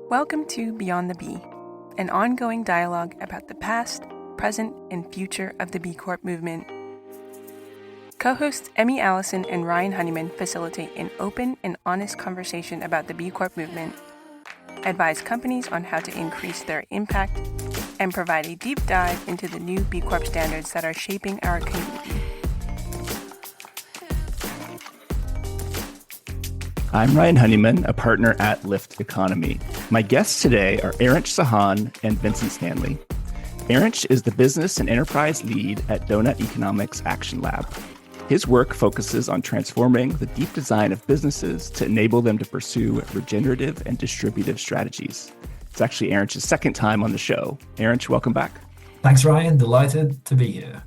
Welcome to Beyond the Bee, an ongoing dialogue about the past, present, and future of the B Corp movement. Co-hosts Emmy Allison and Ryan Honeyman facilitate an open and honest conversation about the B Corp movement, advise companies on how to increase their impact, and provide a deep dive into the new B Corp standards that are shaping our community. I'm Ryan Honeyman, a partner at Lift Economy. My guests today are Erinch Sahan and Vincent Stanley. Erinch is the business and enterprise lead at Doughnut Economics Action Lab. His work focuses on transforming the deep design of businesses to enable them to pursue regenerative and distributive strategies. It's actually Erinch's second time on the show. Erinch, welcome back. Thanks, Ryan. Delighted to be here.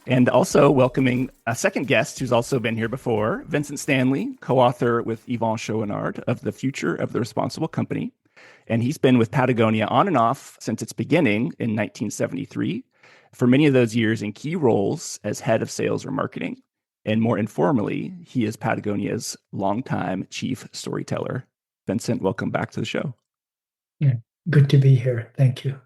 And also welcoming a second guest who's also been here before, Vincent Stanley, co-author with Yvon Chouinard of The Future of the Responsible Company. And he's been with Patagonia on and off since its beginning in 1973, for many of those years in key roles as head of sales or marketing. And more informally, he is Patagonia's longtime chief storyteller. Vincent, welcome back to the show. Yeah, good to be here. Thank you.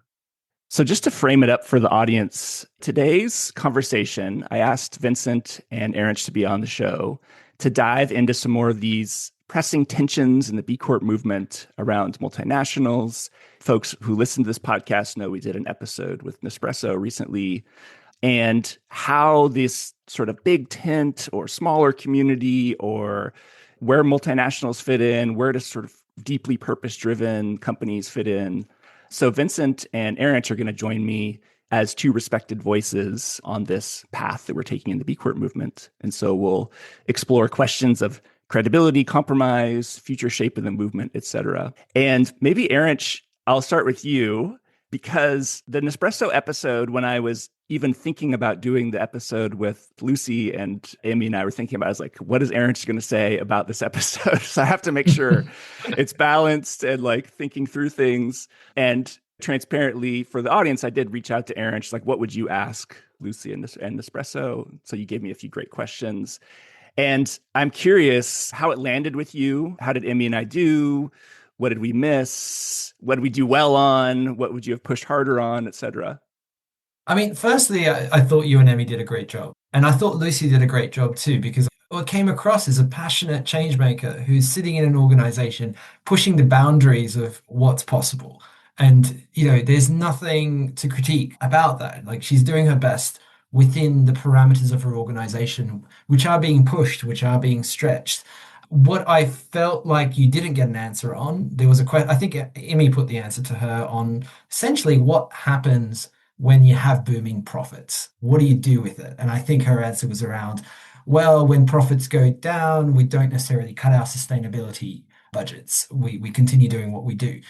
So just to frame it up for the audience, today's conversation, I asked Vincent and Erinch to be on the show to dive into some more of these pressing tensions in the B Corp movement around multinationals. Folks who listen to this podcast know we did an episode with Nespresso recently, and how this sort of big tent or smaller community, or where multinationals fit in, where does sort of deeply purpose-driven companies fit in. So Vincent and Erinch are going to join me as two respected voices on this path that we're taking in the B Corp movement. And so we'll explore questions of credibility, compromise, future shape of the movement, et cetera. And maybe Erinch, I'll start with you, because the Nespresso episode, when I was even thinking about doing the episode with Lucy and Amy and I were thinking about, I was like, what is Erinch going to say about this episode? So I have to make sure it's balanced and like thinking through things. And transparently for the audience, I did reach out to Erinch, like, what would you ask Lucy and Nespresso? So you gave me a few great questions. And I'm curious how it landed with you. How did Emmy and I do? What did we miss? What did we do well on? What would you have pushed harder on, et cetera? I mean, firstly, I thought you and Emmy did a great job. And I thought Lucy did a great job too, because what came across is a passionate change maker who's sitting in an organization, pushing the boundaries of what's possible. And, there's nothing to critique about that. Like, she's doing her best within the parameters of her organization, which are being pushed, which are being stretched. What I felt like you didn't get an answer on, there was a question, I think Emmy put the answer to her on essentially what happens when you have booming profits. What do you do with it? And I think her answer was around, well, when profits go down, we don't necessarily cut our sustainability budgets. We continue doing what we do.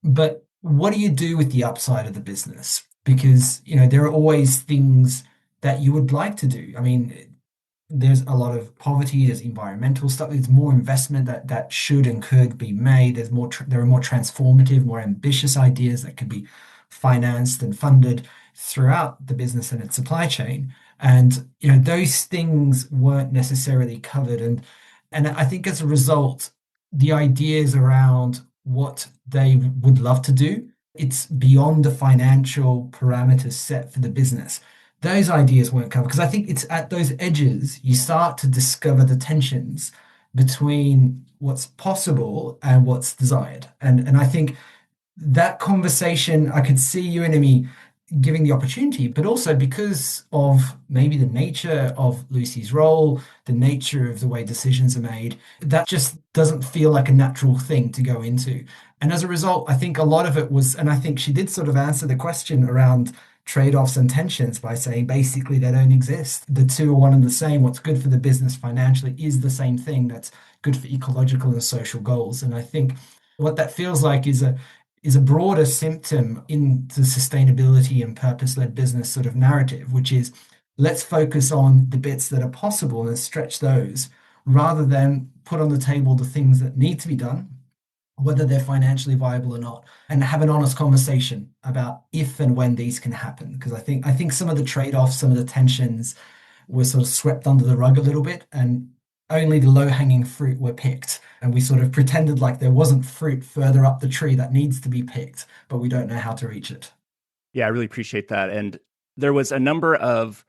But what do you do with the upside of the business? Because, there are always things that you would like to do. I mean, there's a lot of poverty, there's environmental stuff, there's more investment that should and could be made. There are more transformative, more ambitious ideas that could be financed and funded throughout the business and its supply chain. And, those things weren't necessarily covered. And I think as a result, the ideas around what they would love to do, it's beyond the financial parameters set for the business. Those ideas weren't covered, because I think it's at those edges you start to discover the tensions between what's possible and what's desired. And I think that conversation, I could see you and Emmy giving the opportunity, but also because of maybe the nature of Lucy's role, the nature of the way decisions are made, that just doesn't feel like a natural thing to go into. And as a result, I think a lot of it was, and I think she did sort of answer the question around trade-offs and tensions by saying basically they don't exist. The two are one and the same. What's good for the business financially is the same thing that's good for ecological and social goals. And I think what that feels like is a broader symptom in the sustainability and purpose-led business sort of narrative, which is let's focus on the bits that are possible and stretch those, rather than put on the table the things that need to be done, whether they're financially viable or not, and have an honest conversation about if and when these can happen. Because I think some of the trade-offs, some of the tensions were sort of swept under the rug a little bit. And only the low-hanging fruit were picked. And we sort of pretended like there wasn't fruit further up the tree that needs to be picked, but we don't know how to reach it. Yeah, I really appreciate that. And there was a number of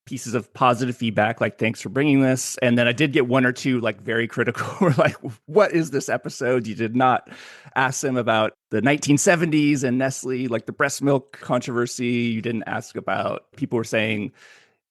pieces of positive feedback, like thanks for bringing this. And then I did get one or two like very critical, like, what is this episode? You did not ask them about the 1970s and Nestle, like the breast milk controversy. You didn't ask about, people were saying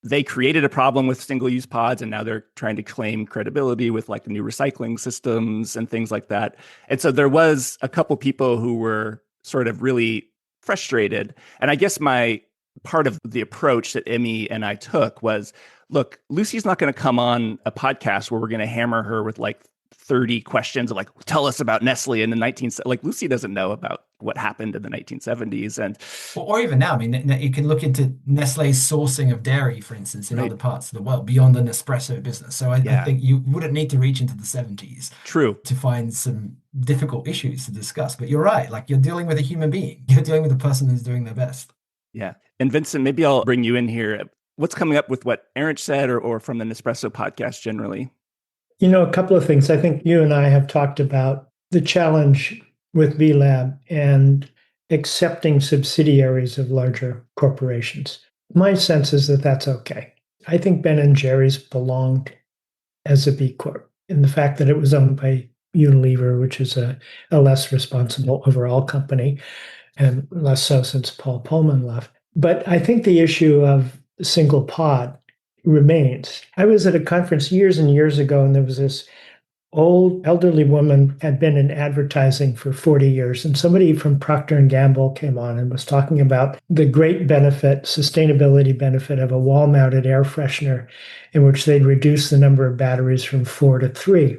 they created a problem with single-use pods and now they're trying to claim credibility with like new recycling systems and things like that. And so there was a couple people who were sort of really frustrated. And I guess my part of the approach that Emmy and I took was, look, Lucy's not going to come on a podcast where we're going to hammer her with like 30 questions of like, tell us about Nestle in the 1970s. Like Lucy doesn't know about what happened in the 1970s. And or even now, I mean, you can look into Nestle's sourcing of dairy, for instance, in right. other parts of the world beyond the Nespresso business. So I think you wouldn't need to reach into the 70s True. to find some difficult issues to discuss. But you're right, like you're dealing with a human being. You're dealing with a person who's doing their best. Yeah. And Vincent, maybe I'll bring you in here. What's coming up with what Erinch said or from the Nespresso podcast generally? You know, a couple of things. I think you and I have talked about the challenge with B Lab and accepting subsidiaries of larger corporations. My sense is that that's okay. I think Ben & Jerry's belonged as a B Corp. And the fact that it was owned by Unilever, which is a less responsible overall company, and less so since Paul Pullman left. But I think the issue of single pod remains. I was at a conference years and years ago, and there was this old elderly woman had been in advertising for 40 years, and somebody from Procter & Gamble came on and was talking about the great benefit, sustainability benefit of a wall-mounted air freshener in which they'd reduce the number of batteries from 4 to 3.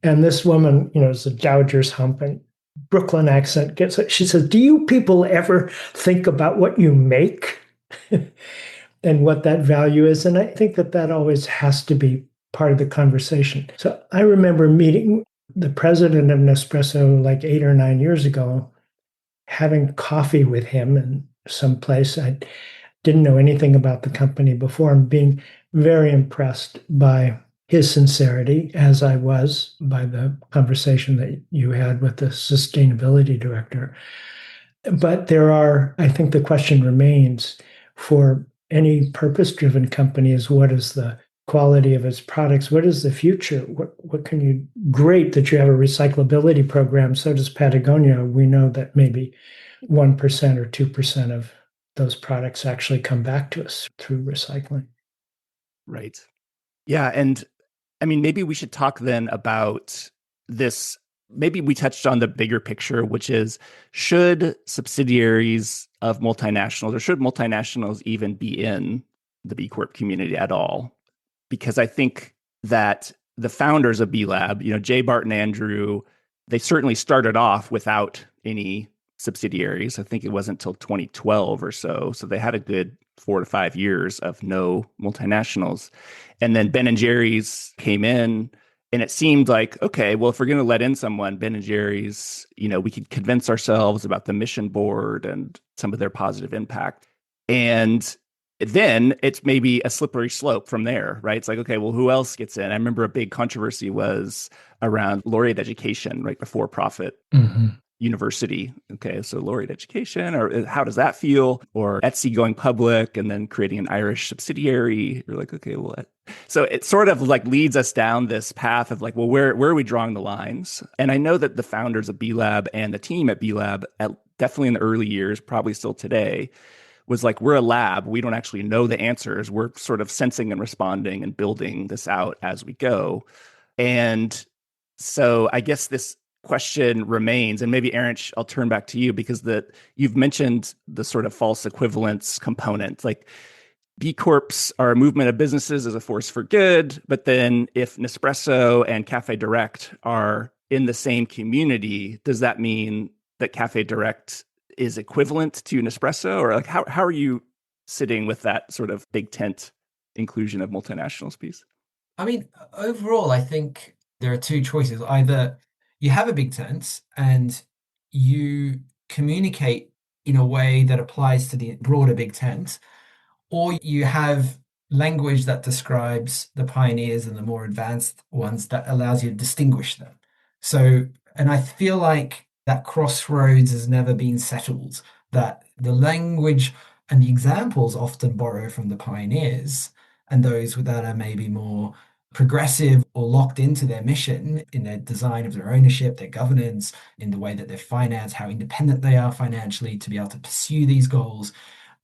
And this woman, is a dowager's hump and Brooklyn accent gets it. She says, do you people ever think about what you make and what that value is? And I think that always has to be part of the conversation. So I remember meeting the president of Nespresso like 8 or 9 years ago, having coffee with him in some place. I didn't know anything about the company before and being very impressed by his sincerity, as I was by the conversation that you had with the sustainability director. But I think the question remains for any purpose-driven company is what is the quality of its products? What is the future? What can you, great that you have a recyclability program. So does Patagonia. We know that maybe 1% or 2% of those products actually come back to us through recycling. Right. Yeah. And I mean, maybe we should talk then about this. Maybe we touched on the bigger picture, which is, should subsidiaries of multinationals or should multinationals even be in the B Corp community at all? Because I think that the founders of B Lab, Jay, Bart, and Andrew, they certainly started off without any subsidiaries. I think it wasn't until 2012 or so. So they had a good 4 to 5 years of no multinationals. And then Ben & Jerry's came in, and it seemed like, okay, well, if we're going to let in someone, Ben & Jerry's, we could convince ourselves about the mission board and some of their positive impact. And then it's maybe a slippery slope from there, right? It's like, okay, well, who else gets in? I remember a big controversy was around Laureate Education, right? The for-profit university. Okay, so Laureate Education, or how does that feel? Or Etsy going public and then creating an Irish subsidiary. You're like, okay, well, so it sort of like leads us down this path of like, well, where are we drawing the lines? And I know that the founders of B Lab and the team at B Lab, definitely in the early years, probably still today, was like, we're a lab. We don't actually know the answers. We're sort of sensing and responding and building this out as we go. And so I guess this question remains, and maybe Erinch, I'll turn back to you because you've mentioned the sort of false equivalence component. Like B Corps are a movement of businesses as a force for good, but then if Nespresso and Cafe Direct are in the same community, does that mean that Cafe Direct is equivalent to Nespresso? Or like how are you sitting with that sort of big tent inclusion of multinationals piece? I mean, overall, I think there are two choices. Either you have a big tent and you communicate in a way that applies to the broader big tent, or you have language that describes the pioneers and the more advanced ones that allows you to distinguish them. So, and I feel like that crossroads has never been settled, that the language and the examples often borrow from the pioneers and those that are maybe more progressive or locked into their mission in their design of their ownership, their governance, in the way that they're financed, how independent they are financially to be able to pursue these goals.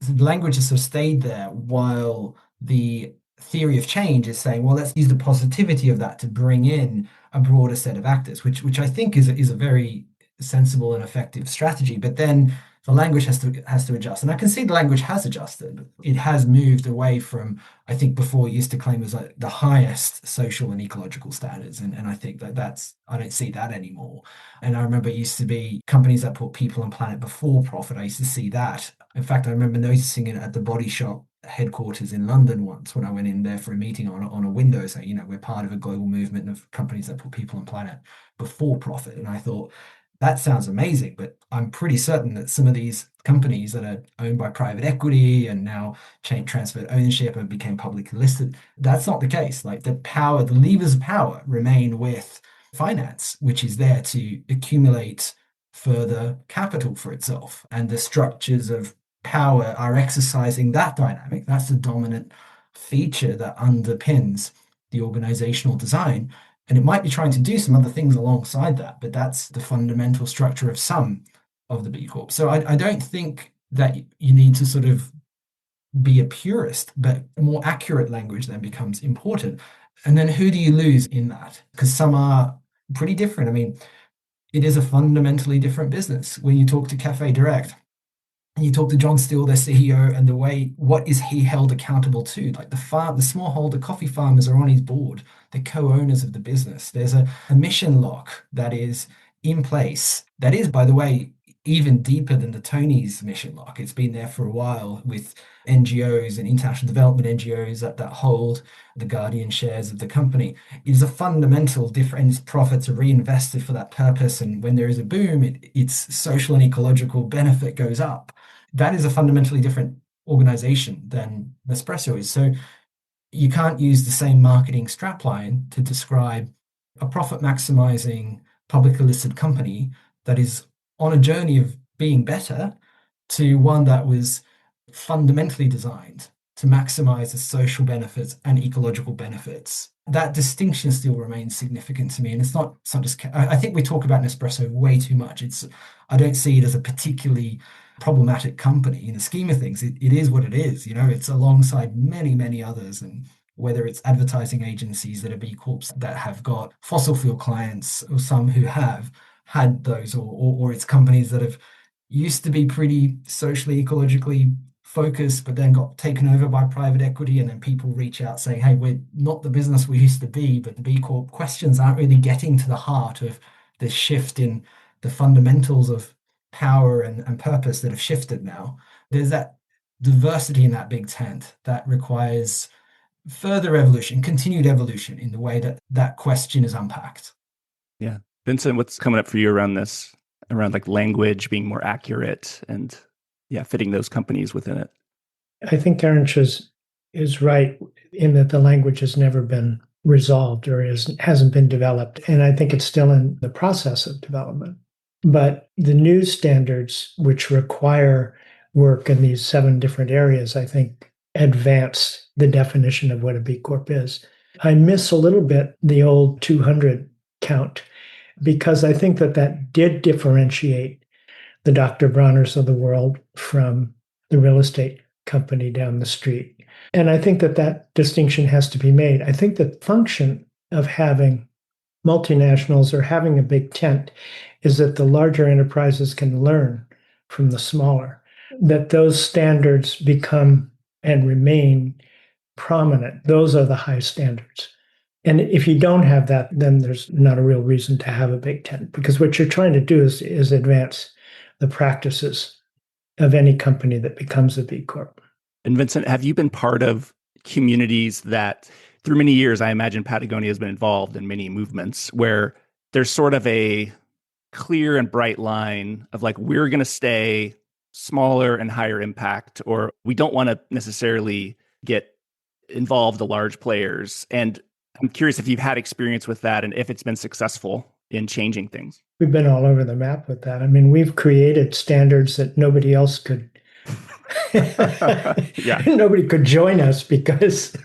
So the language has sort of stayed there while the theory of change is saying, well, let's use the positivity of that to bring in a broader set of actors, which I think is a very sensible and effective strategy. But then the language has to adjust. And I can see the language has adjusted. It has moved away from, I think before it used to claim as like the highest social and ecological standards. And I think I don't see that anymore. And I remember it used to be companies that put people and planet before profit. I used to see that. In fact, I remember noticing it at the Body Shop headquarters in London once when I went in there for a meeting on a window saying, we're part of a global movement of companies that put people and planet before profit. And I thought, that sounds amazing, but I'm pretty certain that some of these companies that are owned by private equity and now transferred ownership and became publicly listed, that's not the case. Like the levers of power remain with finance, which is there to accumulate further capital for itself. And the structures of power are exercising that dynamic. That's the dominant feature that underpins the organizational design. And it might be trying to do some other things alongside that, but that's the fundamental structure of some of the B Corp. So I don't think that you need to sort of be a purist, but a more accurate language then becomes important. And then who do you lose in that? Because some are pretty different. I mean, it is a fundamentally different business. When you talk to Cafe Direct, and you talk to John Steele, their CEO, and what is he held accountable to? Like the smallholder coffee farmers are on his board, the co-owners of the business. There's a mission lock that is in place. That is, by the way, even deeper than the Tony's mission lock. It's been there for a while with NGOs and international development NGOs that hold the Guardian shares of the company. It is a fundamental difference. Profits are reinvested for that purpose. And when there is a boom, its social and ecological benefit goes up. That is a fundamentally different organization than Nespresso is. So you can't use the same marketing strapline to describe a profit maximizing publicly listed company that is on a journey of being better to one that was fundamentally designed to maximize the social benefits and ecological benefits. That distinction still remains significant to me. And it's not just, I think we talk about Nespresso way too much. I don't see it as a particularly problematic company in the scheme of things. It is what it is. It's alongside many, many others. And whether it's advertising agencies that are B Corps that have got fossil fuel clients or some who have had those, or it's companies that have used to be pretty socially, ecologically focused, but then got taken over by private equity. And then people reach out saying, hey, we're not the business we used to be, but the B Corp questions aren't really getting to the heart of the shift in the fundamentals of power and purpose that have shifted now. There's that diversity in that big tent that requires further evolution, continued evolution in the way that question is unpacked. Yeah. Vincent, what's coming up for you around this, around like language being more accurate and fitting those companies within it? I think Erinch is right in that the language has never been resolved or hasn't been developed. And I think it's still in the process of development. But the new standards, which require work in these 7 different areas, I think advance the definition of what a B Corp is. I miss a little bit the old 200 count because I think that did differentiate the Dr. Bronners of the world from the real estate company down the street. And I think that distinction has to be made. I think the function of having multinationals or having a big tent is that the larger enterprises can learn from the smaller, that those standards become and remain prominent. Those are the high standards. And if you don't have that, then there's not a real reason to have a big tent, because what you're trying to do is advance the practices of any company that becomes a B Corp. And Vincent, have you been part of communities that through many years, I imagine Patagonia has been involved in many movements where there's sort of a clear and bright line of like, we're going to stay smaller and higher impact, or we don't want to necessarily get involve the large players. And I'm curious if you've had experience with that and if it's been successful in changing things. We've been all over the map with that. I mean, we've created standards that nobody else could. Yeah. Nobody could join us because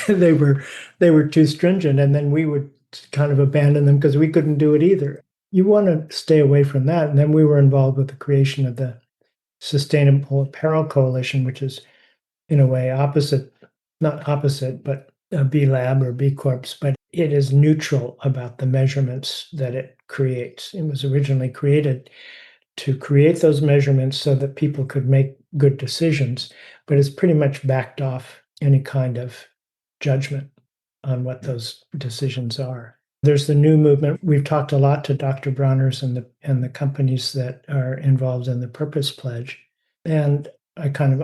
they were too stringent, and then we would kind of abandon them because we couldn't do it either. You want to stay away from that. And then we were involved with the creation of the Sustainable Apparel Coalition, which is in a way opposite, not opposite, but B Lab or B Corps, but it is neutral about the measurements that it creates. It was originally created to create those measurements so that people could make good decisions, but it's pretty much backed off any kind of judgment on what those decisions are. There's the new movement. We've talked a lot to Dr. Bronner's and the companies that are involved in the Purpose Pledge, and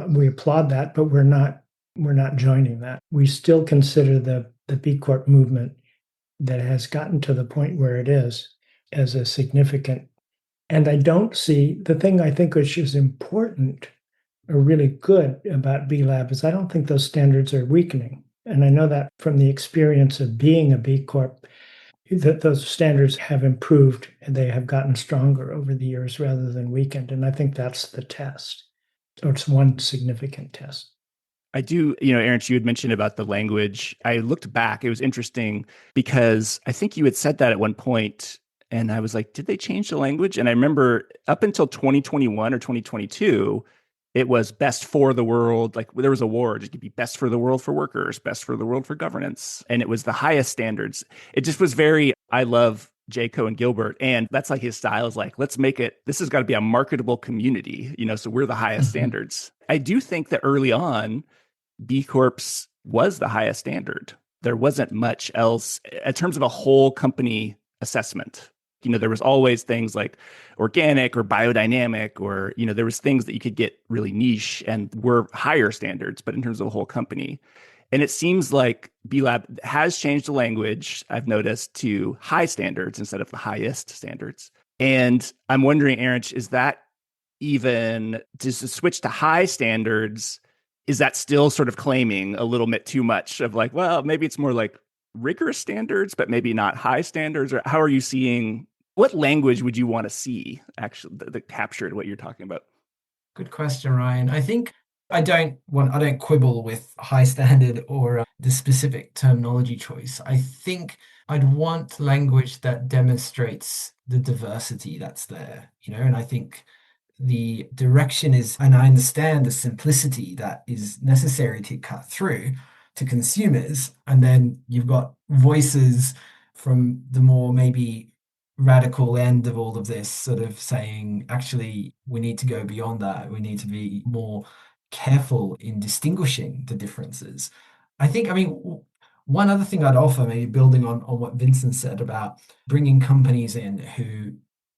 we applaud that, but we're not joining that. We still consider the B Corp movement that has gotten to the point where it is as a significant. And I don't see the thing I think which is important or really good about B Lab is I don't think those standards are weakening. And I know that from the experience of being a B Corp, that those standards have improved and they have gotten stronger over the years rather than weakened. And I think that's the test, or it's one significant test. I do, Erinch, you had mentioned about the language. I looked back. It was interesting because I think you had said that at one point, and I was like, did they change the language? And I remember up until 2021 or 2022, it was best for the world. Like there was awards. It could be best for the world for workers, best for the world for governance. And it was the highest standards. It just was I love J. Cohen Gilbert. And that's like his style is like, let's make it, this has got to be a marketable community, so we're the highest standards. I do think that early on, B Corps was the highest standard. There wasn't much else in terms of a whole company assessment. There was always things like organic or biodynamic, or, there was things that you could get really niche and were higher standards, but in terms of a whole company. And it seems like B Lab has changed the language, I've noticed, to high standards instead of the highest standards. And I'm wondering, Erinch, is that even, does the switch to high standards, is that still sort of claiming a little bit too much of like, well, maybe it's more like rigorous standards, but maybe not high standards? Or how are you seeing, what language would you want to see actually that captured what you're talking about? Good question, Ryan. I think I don't quibble with high standard or the specific terminology choice. I think I'd want language that demonstrates the diversity that's there, and I think the direction is, and I understand the simplicity that is necessary to cut through to consumers. And then you've got voices from the more maybe radical end of all of this sort of saying, actually, we need to go beyond that. We need to be more careful in distinguishing the differences. One other thing I'd offer, maybe building on what Vincent said about bringing companies in who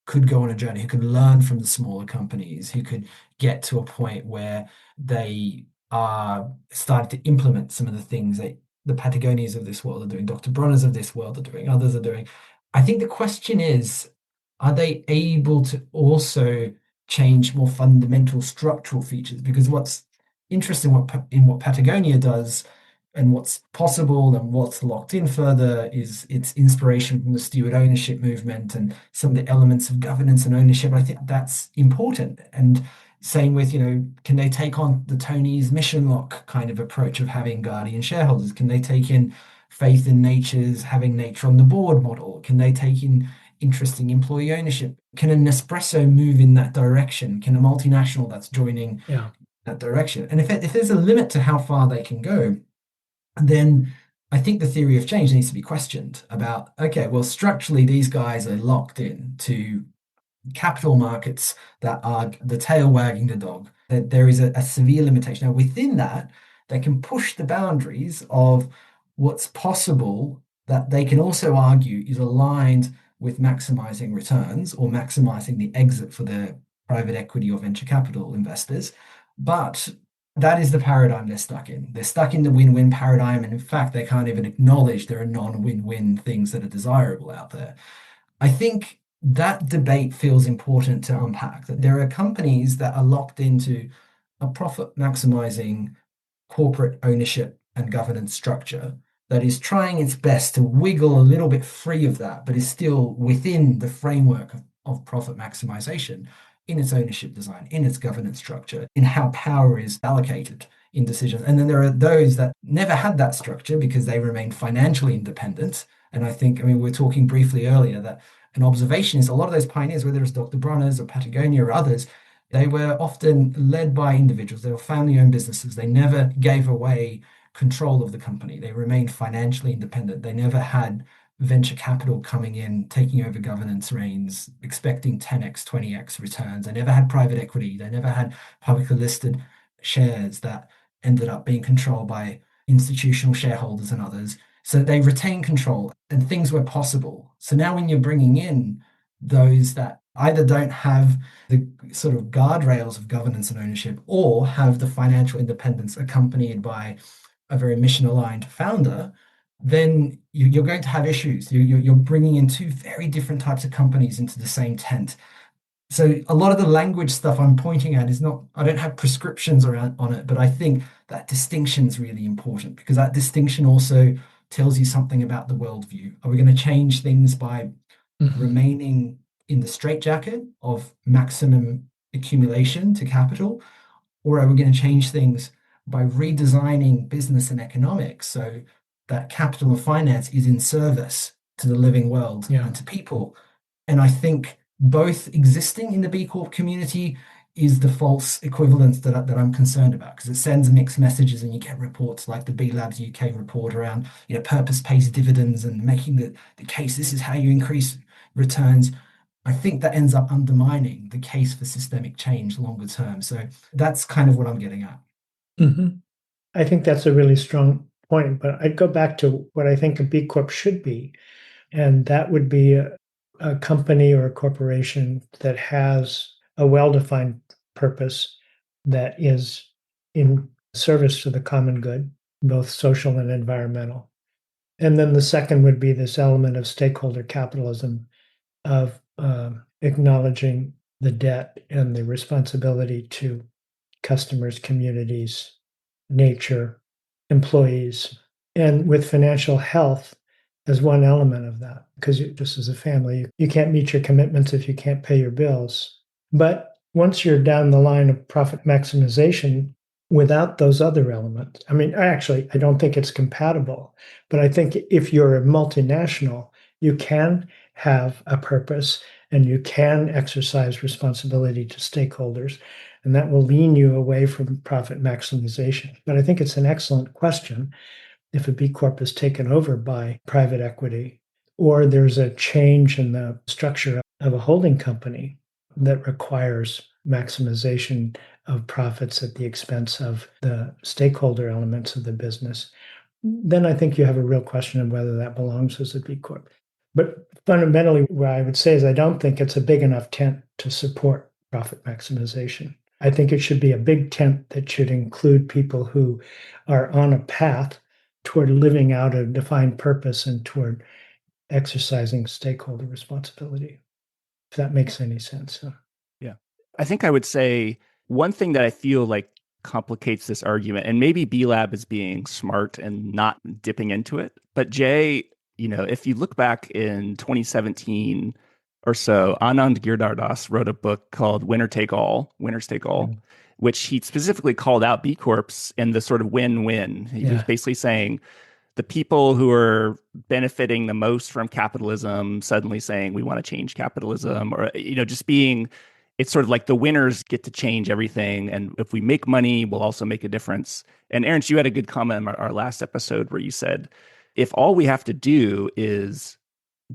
could go on a journey, who could learn from the smaller companies, who could get to a point where they are starting to implement some of the things that the Patagonias of this world are doing, Dr. Bronners of this world are doing, others are doing. I think the question is, are they able to also change more fundamental structural features? Because what's interesting in what Patagonia does and what's possible and what's locked in further is its inspiration from the steward ownership movement and some of the elements of governance and ownership. I think that's important. And same with, can they take on the Tony's mission lock kind of approach of having guardian shareholders? Can they take in faith in nature's having nature on the board model? Can they take in interesting employee ownership? Can a Nespresso move in that direction? Can a multinational that's joining that direction? And if there's a limit to how far they can go, then I think the theory of change needs to be questioned about, okay, well, structurally, these guys are locked in to capital markets that are the tail wagging the dog. That there is a severe limitation. Now, within that, they can push the boundaries of what's possible that they can also argue is aligned with maximizing returns or maximizing the exit for their private equity or venture capital investors. But that is the paradigm they're stuck in. They're stuck in the win-win paradigm. And in fact, they can't even acknowledge there are non-win-win things that are desirable out there. I think that debate feels important to unpack, that there are companies that are locked into a profit maximizing corporate ownership and governance structure that is trying its best to wiggle a little bit free of that, but is still within the framework of profit maximization in its ownership design, in its governance structure, in how power is allocated in decisions. And then there are those that never had that structure because they remained financially independent. And I mean, we were talking briefly earlier that an observation is a lot of those pioneers, whether it's Dr. Bronner's or Patagonia or others, they were often led by individuals. They were family-owned businesses. They never gave away control of the company. They remained financially independent. They never had venture capital coming in, taking over governance reins, expecting 10x, 20x returns. They never had private equity. They never had publicly listed shares that ended up being controlled by institutional shareholders and others. So they retain control and things were possible. So now when you're bringing in those that either don't have the sort of guardrails of governance and ownership or have the financial independence accompanied by a very mission-aligned founder, then you're going to have issues. You're bringing in two very different types of companies into the same tent. So a lot of the language stuff I'm pointing at is not, I don't have prescriptions around on it, but I think that distinction is really important because that distinction also tells you something about the worldview. Are we going to change things by remaining in the straitjacket of maximum accumulation to capital? Or are we going to change things by redesigning business and economics so that capital and finance is in service to the living world and to people? And I think both existing in the B Corp community is the false equivalence that I'm concerned about because it sends mixed messages and you get reports like the B Labs UK report around purpose pays dividends and making the case this is how you increase returns. I think that ends up undermining the case for systemic change longer term. So that's kind of what I'm getting at. I think that's a really strong point, but I'd go back to what I think a B Corp should be, and that would be a company or a corporation that has a well-defined purpose that is in service to the common good, both social and environmental. And then the second would be this element of stakeholder capitalism, of acknowledging the debt and the responsibility to customers, communities, nature, employees, and with financial health as one element of that. Because just as a family, you can't meet your commitments if you can't pay your bills. But once you're down the line of profit maximization without those other elements, I mean, I don't think it's compatible. But I think if you're a multinational, you can have a purpose and you can exercise responsibility to stakeholders, and that will lean you away from profit maximization. But I think it's an excellent question if a B Corp is taken over by private equity or there's a change in the structure of a holding company that requires maximization of profits at the expense of the stakeholder elements of the business, then I think you have a real question of whether that belongs as a B Corp. But fundamentally, what I would say is I don't think it's a big enough tent to support profit maximization. I think it should be a big tent that should include people who are on a path toward living out a defined purpose and toward exercising stakeholder responsibility, if that makes any sense. Yeah. I think I would say one thing that I feel like complicates this argument, and maybe B Lab is being smart and not dipping into it, but Jay, if you look back in 2017 or so, Anand Giridharadas wrote a book called Winners Take All, which he specifically called out B Corps in the sort of win-win. He was basically saying the people who are benefiting the most from capitalism suddenly saying we want to change capitalism, or just being, it's sort of like the winners get to change everything, and if we make money, we'll also make a difference. And Erinch, you had a good comment in our last episode where you said, if all we have to do is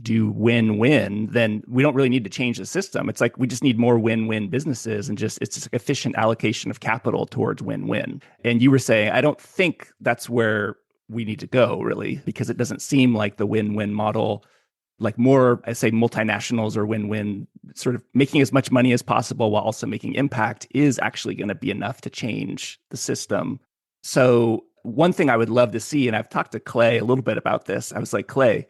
do win-win, then we don't really need to change the system. It's like we just need more win-win businesses and it's just efficient allocation of capital towards win-win. And you were saying, I don't think that's where we need to go, really, because it doesn't seem like the win-win model, like more, I say, multinationals or win-win, sort of making as much money as possible while also making impact is actually going to be enough to change the system. So one thing I would love to see, and I've talked to Clay a little bit about this, I was like, Clay,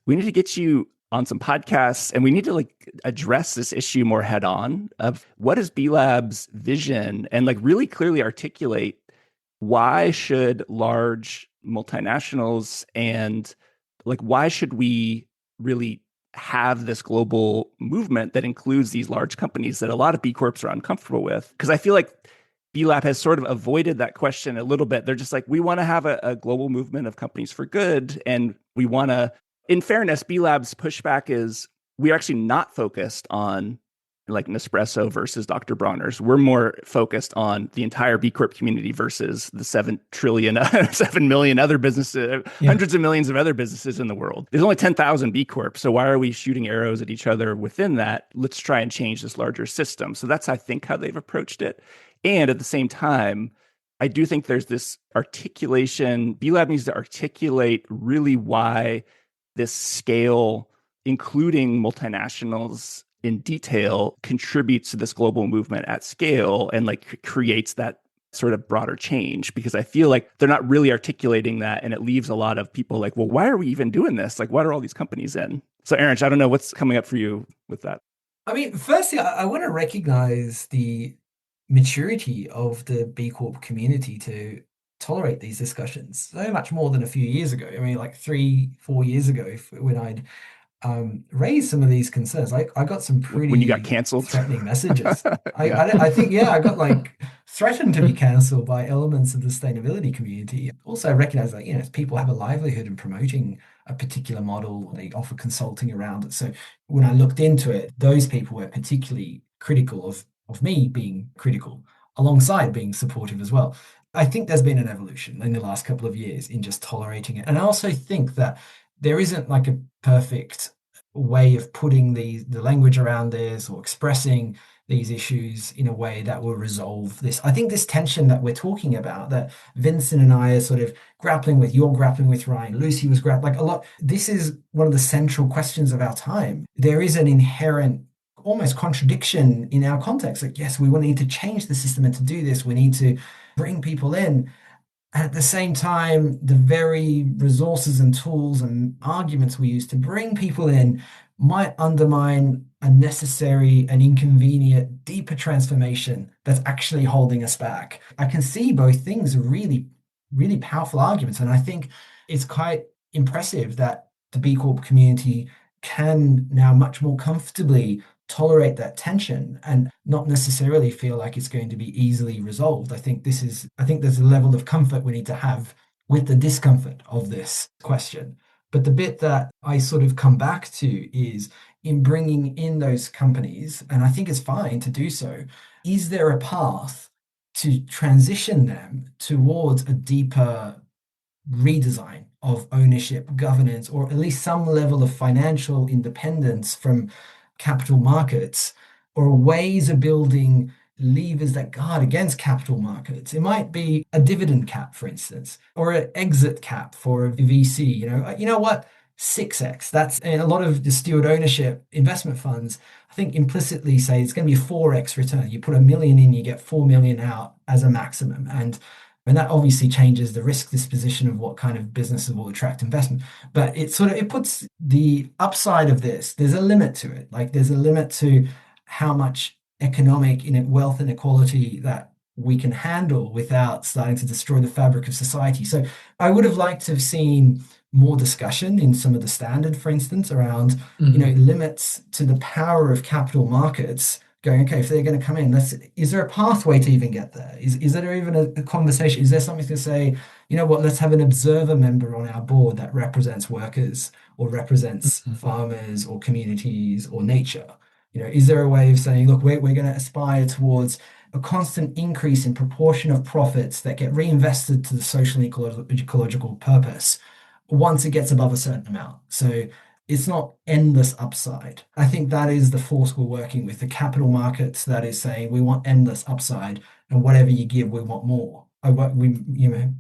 we need to get you on some podcasts and we need to address this issue more head on of what is B Lab's vision and really clearly articulate why should large multinationals, and like, why should we really have this global movement that includes these large companies that a lot of B Corps are uncomfortable with? Because I feel like B Lab has sort of avoided that question a little bit. They're just like, we want to have a global movement of companies for good. And we want to, in fairness, B Lab's pushback is we're actually not focused on like Nespresso versus Dr. Bronner's. We're more focused on the entire B Corp community versus the 7 trillion, 7 million other businesses, hundreds of millions of other businesses in the world. There's only 10,000 B Corp. So why are we shooting arrows at each other within that? Let's try and change this larger system. So that's, I think, how they've approached it. And at the same time, I do think there's this articulation. B Lab needs to articulate really why this scale, including multinationals in detail, contributes to this global movement at scale and like creates that sort of broader change. Because I feel like they're not really articulating that, and it leaves a lot of people like, well, why are we even doing this? Like, what are all these companies in? So Erinch, I don't know what's coming up for you with that. I mean, firstly, I want to recognize the maturity of the B Corp community to tolerate these discussions so much more than a few years ago. I mean, like 3-4 years ago, when I'd raised some of these concerns, I got some pretty when you got canceled, threatening messages. I think, I got like threatened to be canceled by elements of the sustainability community. Also, I recognize that, people have a livelihood in promoting a particular model. They offer consulting around it. So when I looked into it, those people were particularly critical of me being critical, alongside being supportive as well. I think there's been an evolution in the last couple of years in just tolerating it. And I also think that there isn't like a perfect way of putting the language around this or expressing these issues in a way that will resolve this. I think this tension that we're talking about, that Vincent and I are sort of grappling with, you're grappling with, Ryan, Lucy was grappling, like a lot, this is one of the central questions of our time. There is an inherent almost contradiction in our context. Like, yes, we need to change the system, and to do this, we need to bring people in. At the same time, the very resources and tools and arguments we use to bring people in might undermine a necessary and inconvenient, deeper transformation that's actually holding us back. I can see both things are really, really powerful arguments. And I think it's quite impressive that the B Corp community can now much more comfortably tolerate that tension and not necessarily feel like it's going to be easily resolved. I think there's a level of comfort we need to have with the discomfort of this question. But the bit that I sort of come back to is in bringing in those companies, and I think it's fine to do so, is there a path to transition them towards a deeper redesign of ownership, governance, or at least some level of financial independence from capital markets, or ways of building levers that guard against capital markets? It might be a dividend cap, for instance, or an exit cap for a VC. You know what? 6x. That's, and a lot of the steward ownership investment funds, I think, implicitly say it's going to be a 4x return. You put $1 million in, you get 4 million out as a maximum. And that obviously changes the risk disposition of what kind of businesses will attract investment. But it puts the upside of this, there's a limit to it. Like, there's a limit to how much economic wealth inequality that we can handle without starting to destroy the fabric of society. So I would have liked to have seen more discussion in some of the standard, for instance, around limits to the power of capital markets. Going, okay, if they're going to come in, is there a pathway to even get there? Is there even a conversation? Is there something to say, you know what, let's have an observer member on our board that represents workers or represents farmers or communities or nature? Is there a way of saying, look, we're going to aspire towards a constant increase in proportion of profits that get reinvested to the social and ecological purpose once it gets above a certain amount? So it's not endless upside. I think that is the force we're working with, the capital markets that is saying we want endless upside, and whatever you give, we want more.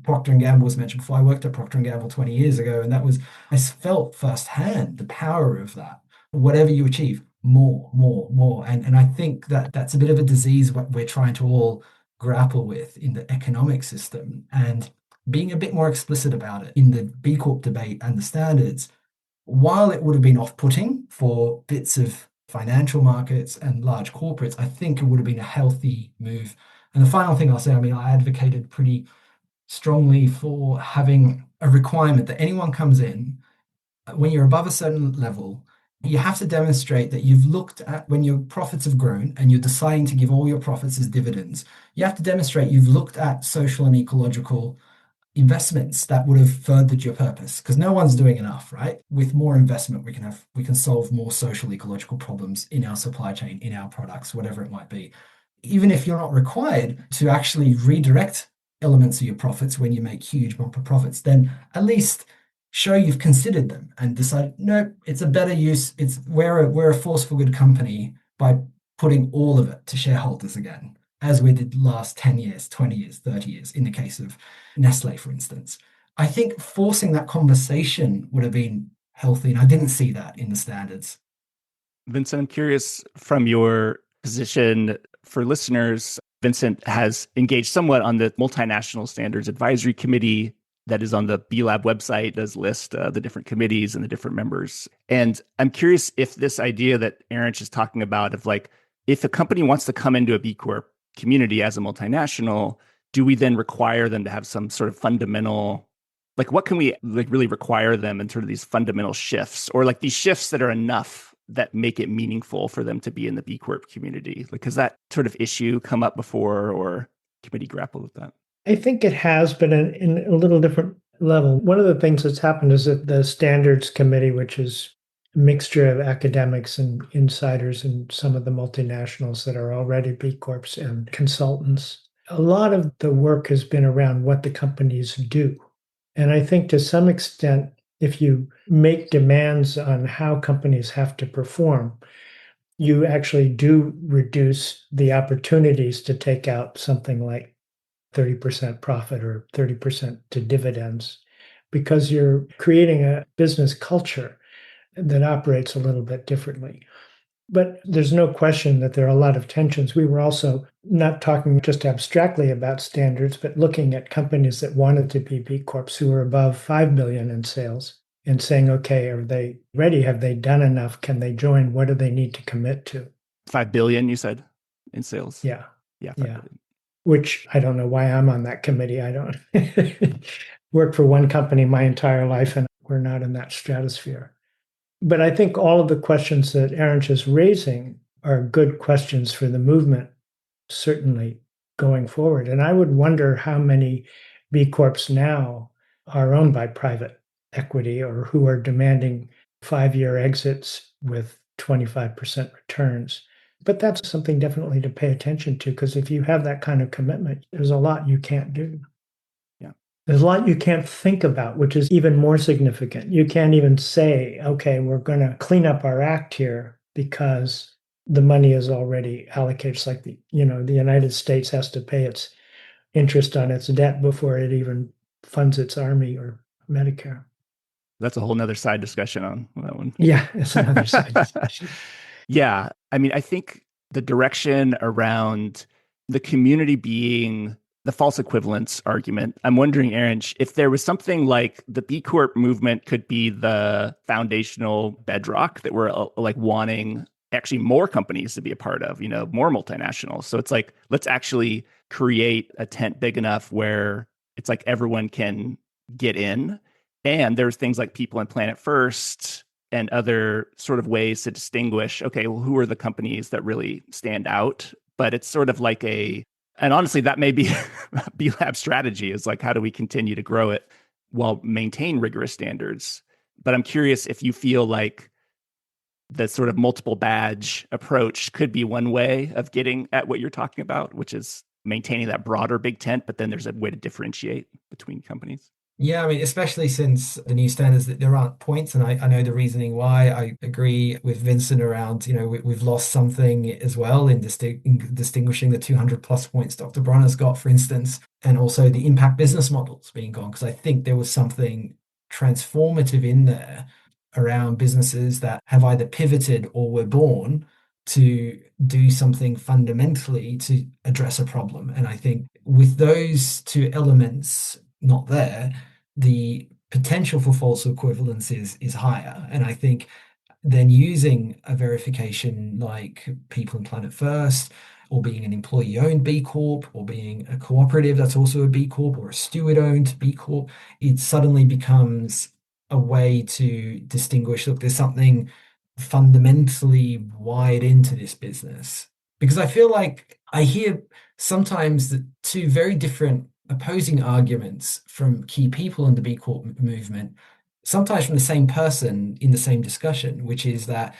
Procter & Gamble was mentioned before. I worked at Procter & Gamble 20 years ago, and I felt firsthand the power of that. Whatever you achieve, more. And I think that that's a bit of a disease what we're trying to all grapple with in the economic system, and being a bit more explicit about it in the B Corp debate and the standards. While it would have been off-putting for bits of financial markets and large corporates, I think it would have been a healthy move. And the final thing I'll say, I advocated pretty strongly for having a requirement that anyone comes in, when you're above a certain level, you have to demonstrate that you've looked at when your profits have grown and you're deciding to give all your profits as dividends. You have to demonstrate you've looked at social and ecological investments that would have furthered your purpose, because no one's doing enough, right? With more investment, we can solve more social ecological problems in our supply chain, in our products, whatever it might be. Even if you're not required to actually redirect elements of your profits when you make huge bumper profits, then at least show you've considered them and decided, no, it's a better use. We're a force for good company by putting all of it to shareholders again, as we did last 10 years, 20 years, 30 years, in the case of Nestle, for instance. I think forcing that conversation would have been healthy, and I didn't see that in the standards. Vincent, I'm curious from your position for listeners. Vincent has engaged somewhat on the Multinational Standards Advisory Committee that is on the B Lab website, does list the different committees and the different members. And I'm curious if this idea that Erinch is talking about of like, if a company wants to come into a B Corp community as a multinational, do we then require them to have some sort of fundamental, like what can we like really require them in terms of these fundamental shifts, or like these shifts that are enough that make it meaningful for them to be in the B Corp community? Like, has that sort of issue come up before, or committee grappled with that? I think it has, but in a little different level. One of the things that's happened is that the standards committee, which is a mixture of academics and insiders and some of the multinationals that are already B Corps and consultants, a lot of the work has been around what the companies do. And I think to some extent, if you make demands on how companies have to perform, you actually do reduce the opportunities to take out something like 30% profit or 30% to dividends, because you're creating a business culture that operates a little bit differently. But there's no question that there are a lot of tensions. We were also not talking just abstractly about standards, but looking at companies that wanted to be B Corps who were above 5 million in sales and saying, okay, are they ready? Have they done enough? Can they join? What do they need to commit to? 5 billion, you said, in sales? Yeah. Yeah. Billion. Which I don't know why I'm on that committee. I don't work for one company my entire life, and we're not in that stratosphere. But I think all of the questions that Erinch is raising are good questions for the movement, certainly going forward. And I would wonder how many B Corps now are owned by private equity or who are demanding 5-year exits with 25% returns. But that's something definitely to pay attention to, because if you have that kind of commitment, there's a lot you can't do. Yeah. There's a lot you can't think about, which is even more significant. You can't even say, okay, we're going to clean up our act here because the money is already allocated. It's like the United States has to pay its interest on its debt before it even funds its army or Medicare. That's a whole nother side discussion on that one. Yeah, it's another side discussion. Yeah. I mean, I think the direction around the community being the false equivalence argument, I'm wondering, Erinch, if there was something like the B Corp movement could be the foundational bedrock that we're like wanting actually more companies to be a part of, more multinationals. So it's like, let's actually create a tent big enough where it's like everyone can get in. And there's things like People and Planet First and other sort of ways to distinguish, okay, well, who are the companies that really stand out? But it's sort of like and honestly, that may be B Lab strategy, is like, how do we continue to grow it while maintain rigorous standards? But I'm curious if you feel like the sort of multiple badge approach could be one way of getting at what you're talking about, which is maintaining that broader big tent, but then there's a way to differentiate between companies. Yeah, I mean, especially since the new standards, that there aren't points, and I know the reasoning why. I agree with Vincent around, we've lost something as well in distinguishing the 200 plus points Dr. Bronner's got, for instance, and also the impact business models being gone, because I think there was something transformative in there around businesses that have either pivoted or were born to do something fundamentally to address a problem. And I think with those two elements not there, the potential for false equivalence is higher. And I think then using a verification like People and Planet First, or being an employee-owned B Corp, or being a cooperative that's also a B Corp, or a steward-owned B Corp, it suddenly becomes a way to distinguish, look, there's something fundamentally wired into this business. Because I feel like I hear sometimes the two very different opposing arguments from key people in the B Corp movement, sometimes from the same person in the same discussion, which is that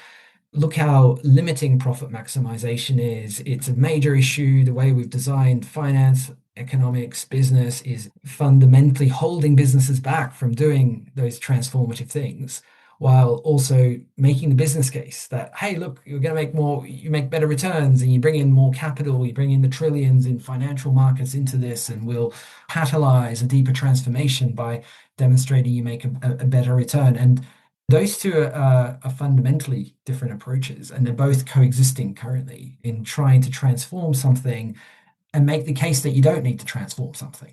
look how limiting profit maximization is. It's a major issue. The way we've designed finance, economics, business is fundamentally holding businesses back from doing those transformative things, while also making the business case that, hey, look, you're going to make more, you make better returns, and you bring in more capital, you bring in the trillions in financial markets into this, and we'll catalyze a deeper transformation by demonstrating you make a better return. And those two are fundamentally different approaches, and they're both coexisting currently in trying to transform something and make the case that you don't need to transform something.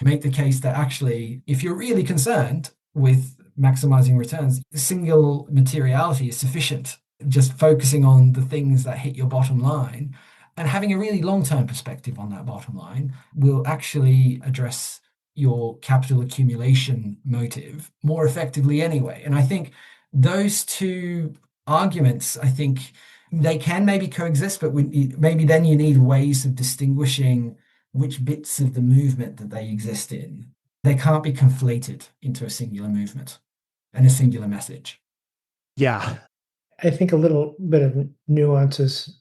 Make the case that actually, if you're really concerned with maximizing returns, single materiality is sufficient. Just focusing on the things that hit your bottom line and having a really long-term perspective on that bottom line will actually address your capital accumulation motive more effectively anyway. And I think those two arguments, I think they can maybe coexist, but maybe then you need ways of distinguishing which bits of the movement that they exist in. They can't be conflated into a singular movement and a singular message. Yeah. I think a little bit of nuances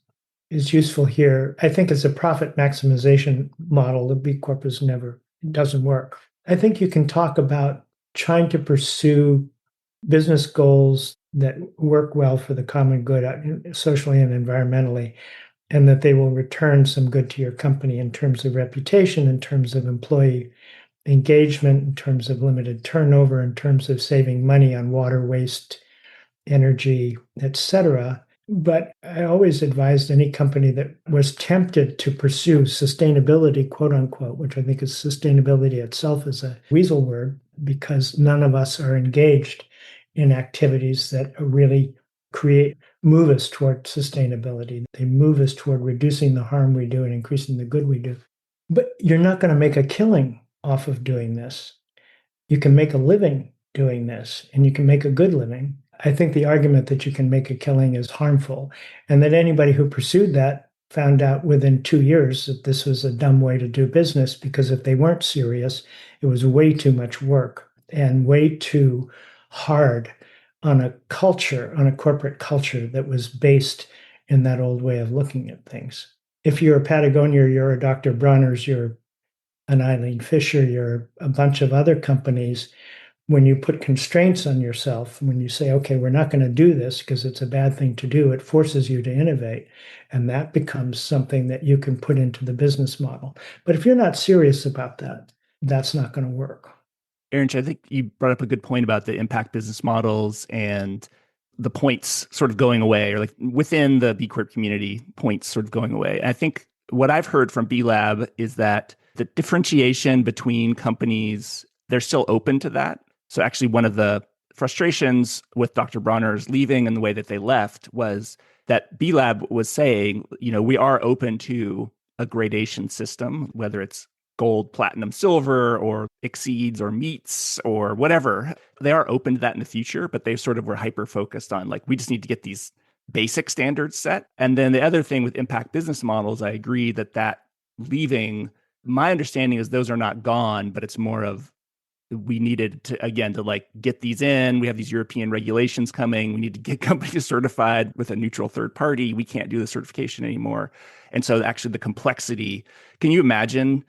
is useful here. I think as a profit maximization model, the B Corp doesn't work. I think you can talk about trying to pursue business goals that work well for the common good, socially and environmentally, and that they will return some good to your company in terms of reputation, in terms of employee engagement, in terms of limited turnover, in terms of saving money on water, waste, energy, etc. But I always advised any company that was tempted to pursue sustainability, quote unquote, which I think is sustainability itself is a weasel word, because none of us are engaged in activities that really move us toward sustainability. They move us toward reducing the harm we do and increasing the good we do. But you're not going to make a killing off of doing this. You can make a living doing this, and you can make a good living. I think the argument that you can make a killing is harmful, and that anybody who pursued that found out within 2 years that this was a dumb way to do business, because if they weren't serious, it was way too much work and way too hard on a corporate culture that was based in that old way of looking at things. If you're a Patagonia, you're a Dr. Bronner's, you're an Eileen Fisher, you're a bunch of other companies, when you put constraints on yourself, when you say, okay, we're not going to do this because it's a bad thing to do, it forces you to innovate. And that becomes something that you can put into the business model. But if you're not serious about that, that's not going to work. Erinch, I think you brought up a good point about the impact business models and the points sort of going away, or like within the B Corp community, points sort of going away. And I think what I've heard from B Lab is that the differentiation between companies, they're still open to that. So actually one of the frustrations with Dr. Bronner's leaving and the way that they left was that B Lab was saying, we are open to a gradation system, whether it's gold, platinum, silver, or exceeds or meets or whatever. They are open to that in the future, but they sort of were hyper-focused on we just need to get these basic standards set. And then the other thing with impact business models, I agree that leaving, my understanding is those are not gone, but it's more of we needed to get these in. We have these European regulations coming. We need to get companies certified with a neutral third party. We can't do the certification anymore. And so actually the complexity, can you imagine,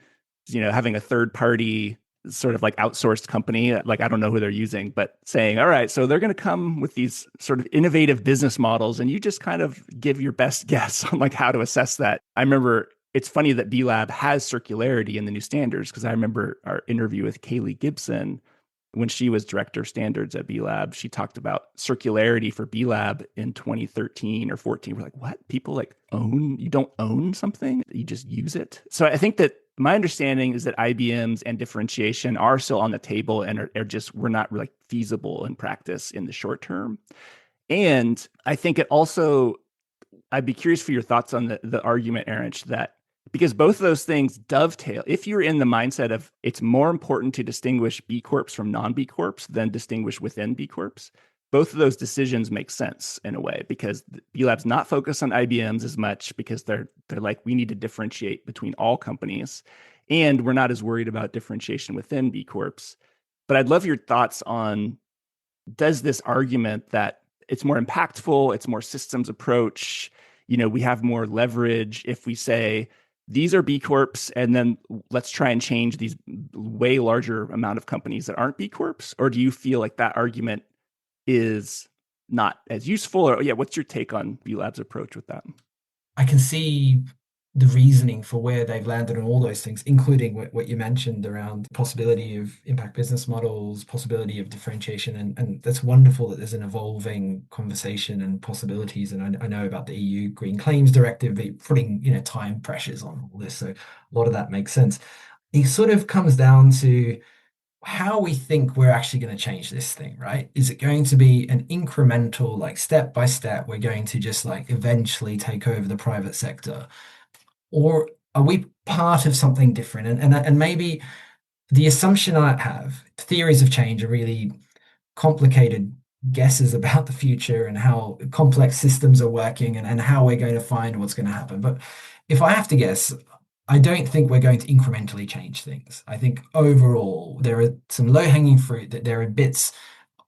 having a third party sort of outsourced company, I don't know who they're using, but saying, all right, so they're going to come with these sort of innovative business models, and you just kind of give your best guess on how to assess that. I remember it's funny that B Lab has circularity in the new standards, because I remember our interview with Kaylee Gibson when she was director of standards at B Lab. She talked about circularity for B Lab in 2013 or 14. We're like, what? People you don't own something, you just use it. So I think that my understanding is that IBMs and differentiation are still on the table and we're not really feasible in practice in the short term. And I think it also, I'd be curious for your thoughts on the argument, Erinch, that because both of those things dovetail. If you're in the mindset of it's more important to distinguish B Corps from non-B Corps than distinguish within B Corps, both of those decisions make sense in a way because B Lab's not focused on IBMs as much because they're like, we need to differentiate between all companies. And we're not as worried about differentiation within B Corps. But I'd love your thoughts on, does this argument that it's more impactful, it's more systems approach, we have more leverage if we say these are B Corps and then let's try and change these way larger amount of companies that aren't B Corps? Or do you feel like that argument is not as useful? Or what's your take on B Lab's approach with that? I can see the reasoning for where they've landed on all those things, including what you mentioned around the possibility of impact business models, possibility of differentiation. And that's wonderful that there's an evolving conversation and possibilities. And I know about the EU Green Claims Directive putting, time pressures on all this. So a lot of that makes sense. It sort of comes down to how we think we're actually going to change this thing, right? Is it going to be an incremental, like step by step, we're going to just like eventually take over the private sector? Or are we part of something different? And maybe the assumption I have, theories of change are really complicated guesses about the future and how complex systems are working and how we're going to find what's going to happen. But if I have to guess, I don't think we're going to incrementally change things. I think overall, there are some low-hanging fruit, that there are bits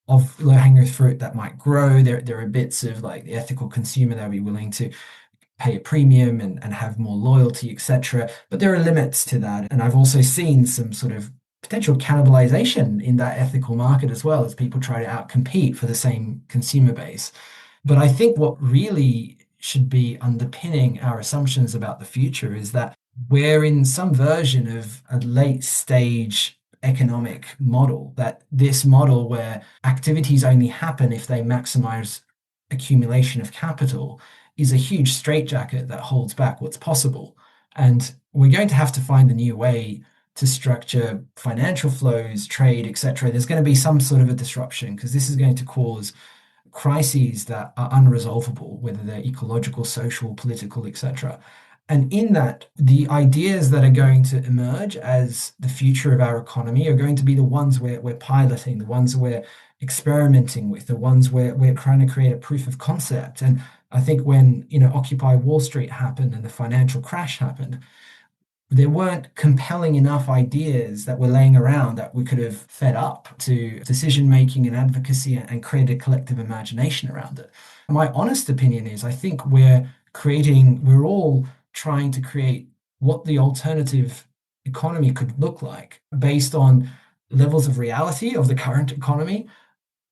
of low-hanging fruit that might grow. There are bits of like the ethical consumer that will be willing to pay a premium and have more loyalty, etc. But there are limits to that. And I've also seen some sort of potential cannibalization in that ethical market as well as people try to outcompete for the same consumer base. But I think what really should be underpinning our assumptions about the future is that we're in some version of a late stage economic model, that this model where activities only happen if they maximize accumulation of capital is a huge straitjacket that holds back what's possible. And we're going to have to find a new way to structure financial flows, trade, etc. There's going to be some sort of a disruption because this is going to cause crises that are unresolvable, whether they're ecological, social, political, etc. And in that, the ideas that are going to emerge as the future of our economy are going to be the ones we're piloting, the ones we're experimenting with, the ones where we're trying to create a proof of concept. And I think when Occupy Wall Street happened and the financial crash happened, there weren't compelling enough ideas that were laying around that we could have fed up to decision making and advocacy and create a collective imagination around it. My honest opinion is I think we're all trying to create what the alternative economy could look like based on levels of reality of the current economy,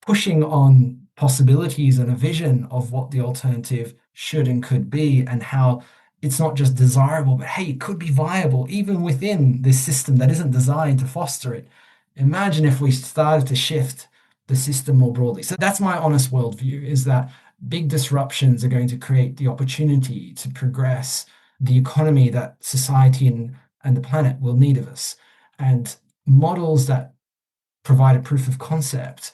pushing on possibilities and a vision of what the alternative should and could be, and how it's not just desirable, but hey, it could be viable even within this system that isn't designed to foster it. Imagine if we started to shift the system more broadly. So that's my honest worldview, is that big disruptions are going to create the opportunity to progress the economy that society and the planet will need of us. And models that provide a proof of concept,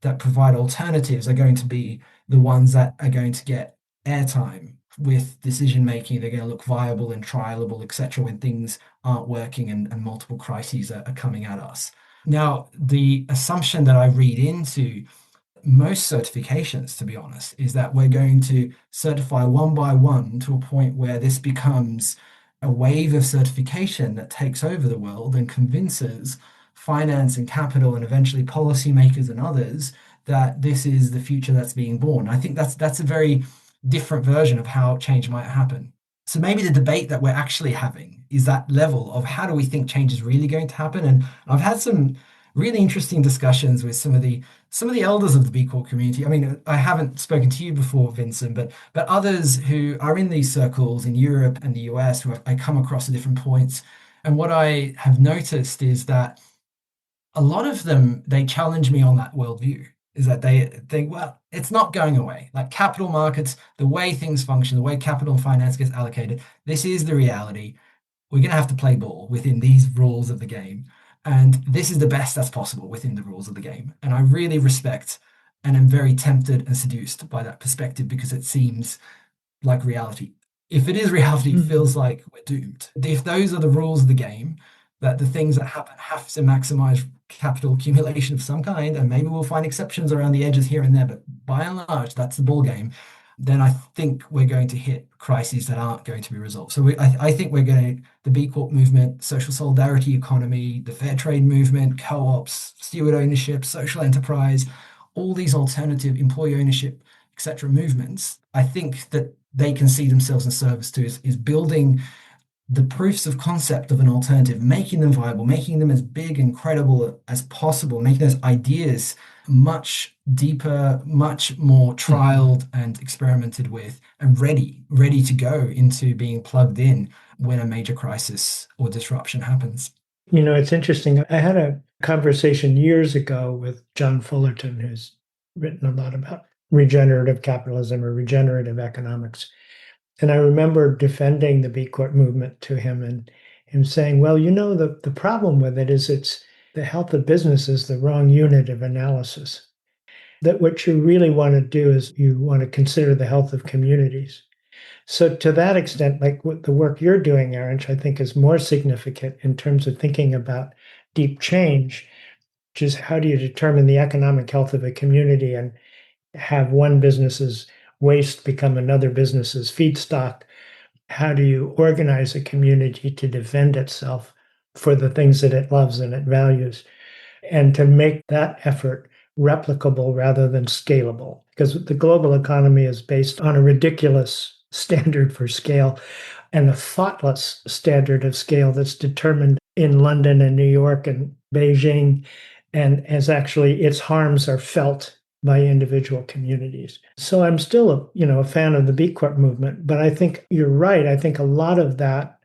that provide alternatives, are going to be the ones that are going to get airtime with decision making. They're going to look viable and trialable, etc., when things aren't working and multiple crises are coming at us. Now, the assumption that I read into most certifications, to be honest, is that we're going to certify one by one to a point where this becomes a wave of certification that takes over the world and convinces finance and capital and eventually policymakers and others that this is the future that's being born. I think that's a very different version of how change might happen. So maybe the debate that we're actually having is that level of how do we think change is really going to happen. And I've had some really interesting discussions with some of the elders of the B Corp community. I mean, I haven't spoken to you before, Vincent, but others who are in these circles in Europe and the US who I come across at different points. And what I have noticed is that a lot of them, they challenge me on that worldview, is that they think, well, it's not going away. Like capital markets, the way things function, the way capital and finance gets allocated, this is the reality. We're going to have to play ball within these rules of the game. And this is the best that's possible within the rules of the game. And I really respect and am very tempted and seduced by that perspective, because it seems like reality. If it is reality, it feels like we're doomed. If those are the rules of the game, that the things that happen have to maximize capital accumulation of some kind, and maybe we'll find exceptions around the edges here and there, but by and large, that's the ball game, then I think we're going to hit crises that aren't going to be resolved. So I think we're going to, the B Corp movement, social solidarity economy, the fair trade movement, co-ops, steward ownership, social enterprise, all these alternative employee ownership, etc. movements, I think that they can see themselves in service to is building the proofs of concept of an alternative, making them viable, making them as big and credible as possible, making those ideas much deeper, much more trialed and experimented with, and ready to go into being plugged in when a major crisis or disruption happens. You know, it's interesting. I had a conversation years ago with John Fullerton, who's written a lot about regenerative capitalism or regenerative economics. And I remember defending the B Corp movement to him and him saying, well, you know, the problem with it is it's the health of business is the wrong unit of analysis. That what you really want to do is you want to consider the health of communities. So to that extent, like what the work you're doing, Erinch, I think is more significant in terms of thinking about deep change, which is how do you determine the economic health of a community and have one business's waste become another business's feedstock? How do you organize a community to defend itself for the things that it loves and it values? And to make that effort replicable rather than scalable. Because the global economy is based on a ridiculous standard for scale and a thoughtless standard of scale that's determined in London and New York and Beijing, and as actually its harms are felt by individual communities. So I'm still a fan of the B Corp movement, but I think you're right. I think a lot of that,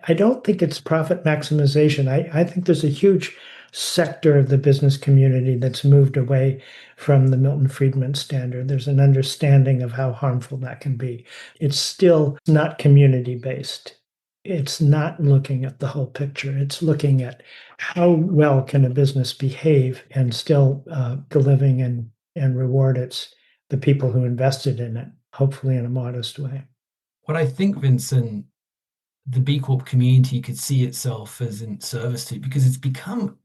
I don't think it's profit maximization. I think there's a huge sector of the business community that's moved away from the Milton Friedman standard. There's an understanding of how harmful that can be. It's still not community based. It's not looking at the whole picture. It's looking at how well can a business behave and still delivering and reward the people who invested in it, hopefully in a modest way. What I think, Vincent, the B Corp community could see itself as in service to, because it's become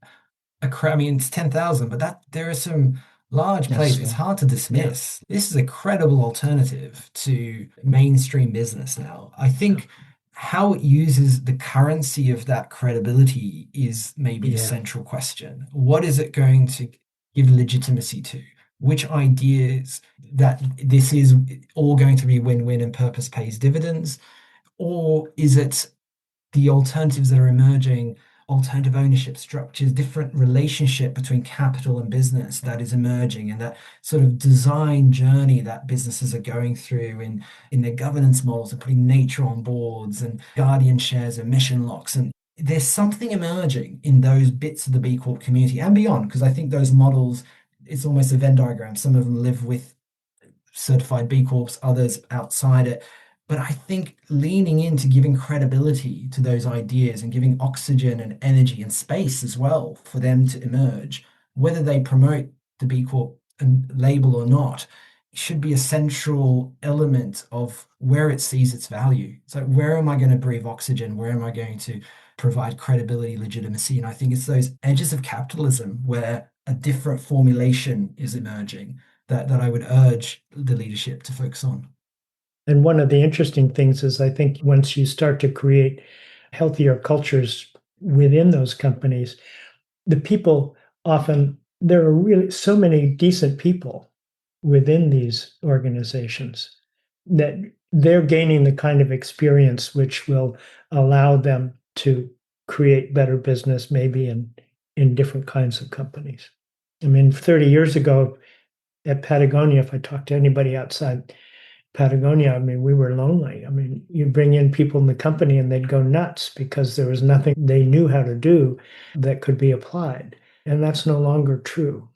a crowd. I mean, it's 10,000, but that there are some large players. It's hard to dismiss. Yeah. This is a credible alternative to mainstream business now. I think how it uses the currency of that credibility is maybe the central question. What is it going to give legitimacy to? Which ideas that this is all going to be win-win and purpose pays dividends? Or is it the alternatives that are emerging, alternative ownership structures, different relationship between capital and business that is emerging, and that sort of design journey that businesses are going through in their governance models of putting nature on boards and guardian shares and mission locks. And there's something emerging in those bits of the B Corp community and beyond, because I think those models, it's almost a Venn diagram. Some of them live with certified B Corps, others outside it. But I think leaning into giving credibility to those ideas and giving oxygen and energy and space as well for them to emerge, whether they promote the B Corp and label or not, should be a central element of where it sees its value. So where am I going to breathe oxygen? Where am I going to provide credibility, legitimacy? And I think it's those edges of capitalism where a different formulation is emerging that I would urge the leadership to focus on. And one of the interesting things is I think once you start to create healthier cultures within those companies, the people often, there are really so many decent people within these organizations that they're gaining the kind of experience which will allow them to create better business maybe in different kinds of companies. I mean, 30 years ago at Patagonia, if I talked to anybody outside Patagonia, I mean, we were lonely. I mean, you bring in people in the company and they'd go nuts because there was nothing they knew how to do that could be applied. And that's no longer true.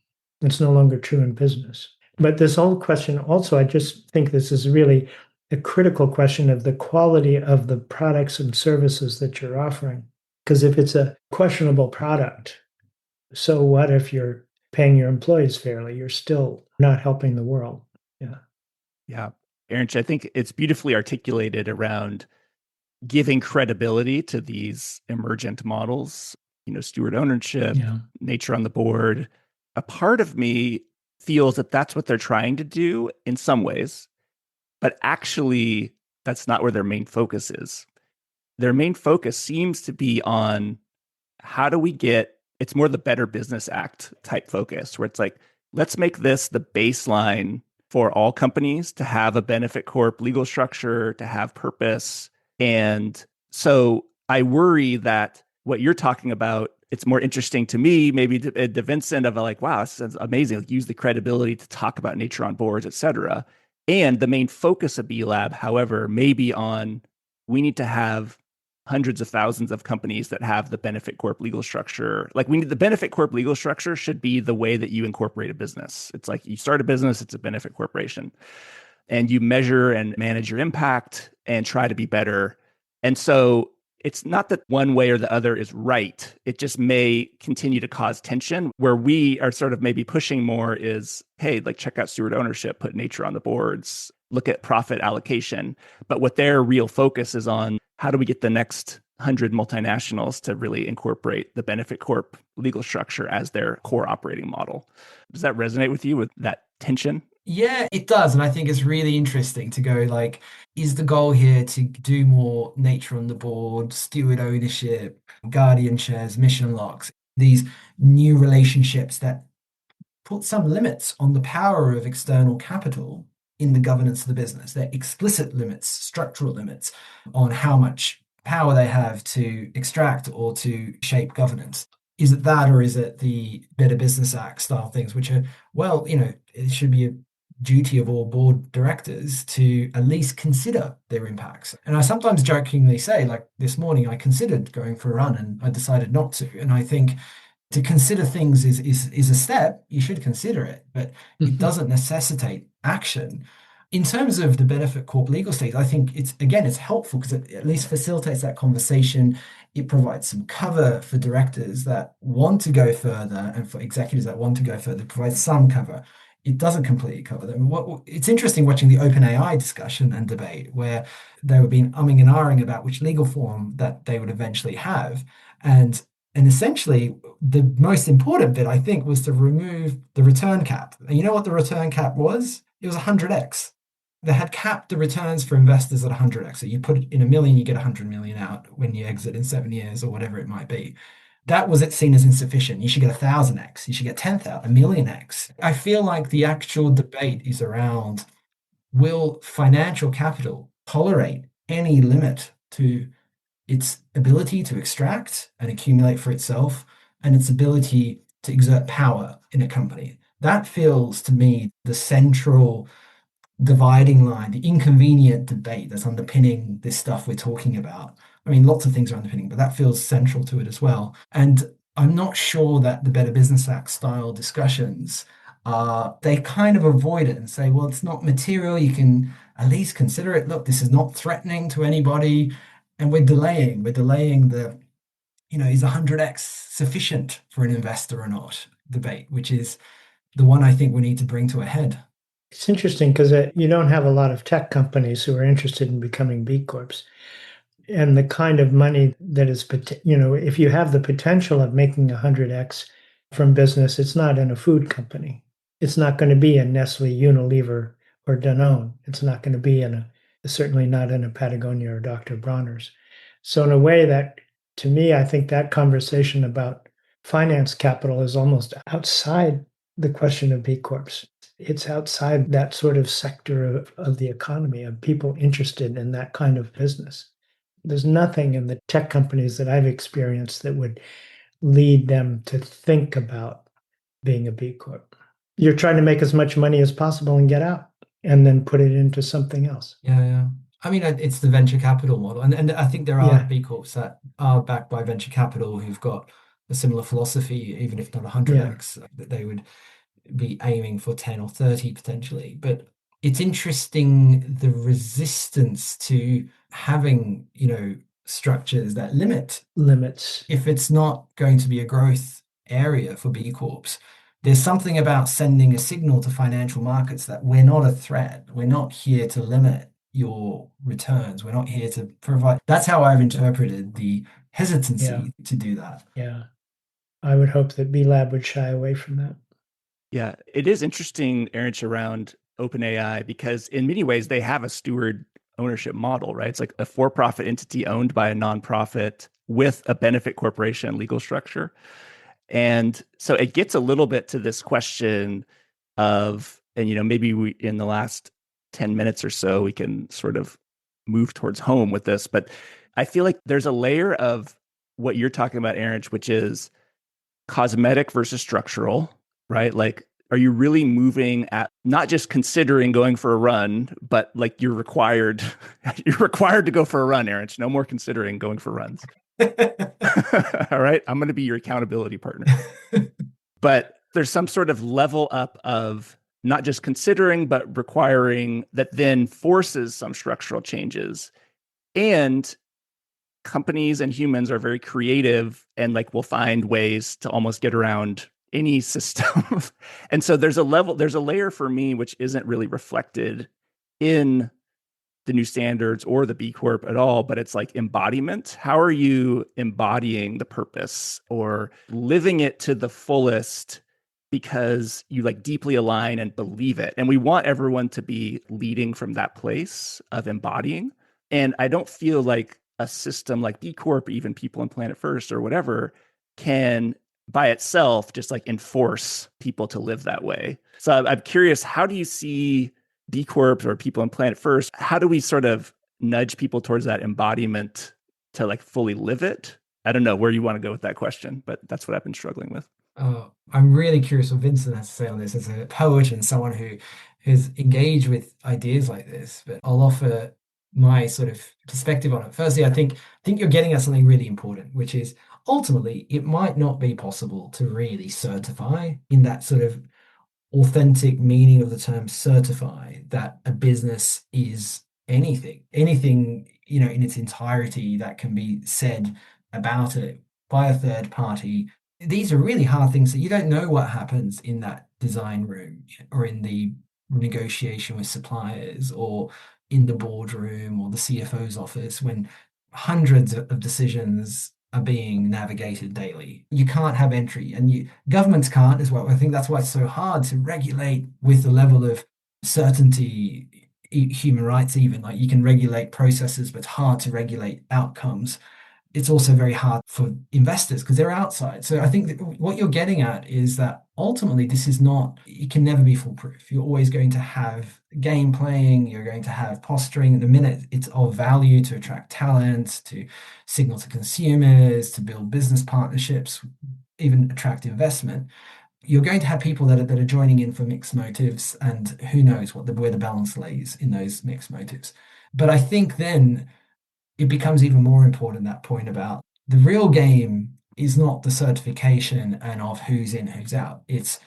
It's no longer true in business. But this whole question also, I just think this is really a critical question of the quality of the products and services that you're offering. Because if it's a questionable product, so what if you're paying your employees fairly? You're still not helping the world. Yeah. Yeah. Erinch, I think it's beautifully articulated around giving credibility to these emergent models, steward ownership, Yeah. nature on the board. A part of me feels that that's what they're trying to do in some ways, but actually that's not where their main focus is. Their main focus seems to be on how do we get, it's more the Better Business Act type focus, where it's like, let's make this the baseline for all companies to have a benefit corp legal structure, to have purpose. And so I worry that what you're talking about, it's more interesting to me, maybe to Vincent, of like, wow, this is amazing. Like, use the credibility to talk about nature on boards, et cetera. And the main focus of B Lab, however, may be on, we need to have hundreds of thousands of companies that have the benefit corp legal structure. Like, we need the benefit corp legal structure should be the way that you incorporate a business. It's like you start a business, it's a benefit corporation, and you measure and manage your impact and try to be better. And so it's not that one way or the other is right. It just may continue to cause tension. Where we are sort of maybe pushing more is, hey, like, check out steward ownership, put nature on the boards, look at profit allocation. But what their real focus is on, how do we get the next 100 multinationals to really incorporate the benefit corp legal structure as their core operating model? Does that resonate with you, with that tension? Yeah, it does. And I think it's really interesting to go like, is the goal here to do more nature on the board, steward ownership, guardian shares, mission locks, these new relationships that put some limits on the power of external capital in the governance of the business? They're explicit limits, structural limits on how much power they have to extract or to shape governance. Is it that, or is it the Better Business Act style things, which are, well, it should be a duty of all board directors to at least consider their impacts. And I sometimes jokingly say, like this morning, I considered going for a run and I decided not to. And I think to consider things is a step. You should consider it, but it doesn't necessitate action. In terms of the benefit corp legal state, I think it's helpful because it at least facilitates that conversation. It provides some cover for directors that want to go further, and for executives that want to go further. It provides some cover. It doesn't completely cover them. It's interesting watching the OpenAI discussion and debate where they were being umming and ahhing about which legal form that they would eventually have. And essentially, the most important bit, I think, was to remove the return cap. And you know what the return cap was? It was 100x. They had capped the returns for investors at 100x. So you put it in $1 million, you get 100 million out when you exit in 7 years or whatever it might be. That was it seen as insufficient. You should get 1,000x. You should get 10,000, 1,000,000x. I feel like the actual debate is around, will financial capital tolerate any limit to its ability to extract and accumulate for itself, and its ability to exert power in a company? That feels to me the central dividing line, the inconvenient debate that's underpinning this stuff we're talking about. I mean, lots of things are underpinning, but that feels central to it as well. And I'm not sure that the Better Business Act style discussions they kind of avoid it and say, well, it's not material. You can at least consider it. Look, this is not threatening to anybody. And we're delaying the, is 100x sufficient for an investor or not debate, which is the one I think we need to bring to a head. It's interesting because you don't have a lot of tech companies who are interested in becoming B Corps. And the kind of money that is, if you have the potential of making 100x from business, it's not in a food company. It's not going to be in Nestle, Unilever, or Danone. It's not going to be certainly not in a Patagonia or Dr. Bronner's. So in a way that, to me, I think that conversation about finance capital is almost outside the question of B Corps. It's outside that sort of sector of the economy, of people interested in that kind of business. There's nothing in the tech companies that I've experienced that would lead them to think about being a B Corp. You're trying to make as much money as possible and get out, and then put it into something else. Yeah. I mean, it's the venture capital model. And I think there are B Corps that are backed by venture capital who've got a similar philosophy, even if not 100x, that they would be aiming for 10 or 30 potentially. But it's interesting the resistance to having, structures that limits. If If it's not going to be a growth area for B Corps, there's something about sending a signal to financial markets that we're not a threat. We're not here to limit your returns. We're not here to provide. That's how I've interpreted the hesitancy to do that. Yeah. I would hope that B Lab would shy away from that. Yeah, it is interesting, Erinch, around OpenAI, because in many ways they have a steward ownership model, right? It's like a for-profit entity owned by a nonprofit with a benefit corporation legal structure. And so it gets a little bit to this question of, and maybe we in the last 10 minutes or so, we can sort of move towards home with this, but I feel like there's a layer of what you're talking about, Erinch, which is cosmetic versus structural, right? Like, are you really moving at not just considering going for a run, but like you're required to go for a run, Erinch. No more considering going for runs. All right. I'm going to be your accountability partner. But there's some sort of level up of not just considering, but requiring that then forces some structural changes. And companies and humans are very creative and like will find ways to almost get around any system. And so there's a layer for me which isn't really reflected in the new standards or the B Corp at all, but it's like embodiment. How are you embodying the purpose or living it to the fullest because you like deeply align and believe it? And we want everyone to be leading from that place of embodying. And I don't feel like a system like B Corp, even People and Planet First or whatever, can by itself just like enforce people to live that way. So I'm curious, how do you see B Corps or People and Planet First? How do we sort of nudge people towards that embodiment to like fully live it? I don't know where you want to go with that question, but that's what I've been struggling with. I'm really curious what Vincent has to say on this as a poet and someone who has engaged with ideas like this, but I'll offer my sort of perspective on it. Firstly, I think you're getting at something really important, which is ultimately it might not be possible to really certify in that sort of authentic meaning of the term certify that a business is anything in its entirety that can be said about it by a third party. These are really hard things that you don't know what happens in that design room or in the negotiation with suppliers or in the boardroom or the CFO's office when hundreds of decisions are being navigated daily. You can't have entry, and governments can't as well. I think that's why it's so hard to regulate with the level of certainty, human rights even. Like you can regulate processes, but it's hard to regulate outcomes. It's also very hard for investors because they're outside. So I think that what you're getting at is that ultimately it can never be foolproof. You're always going to have game playing, you're going to have posturing. The minute it's of value to attract talent, to signal to consumers, to build business partnerships, even attract investment, you're going to have people that are joining in for mixed motives, and who knows where the balance lays in those mixed motives. But I think then it becomes even more important, that point about the real game is not the certification and of who's in, who's out. It's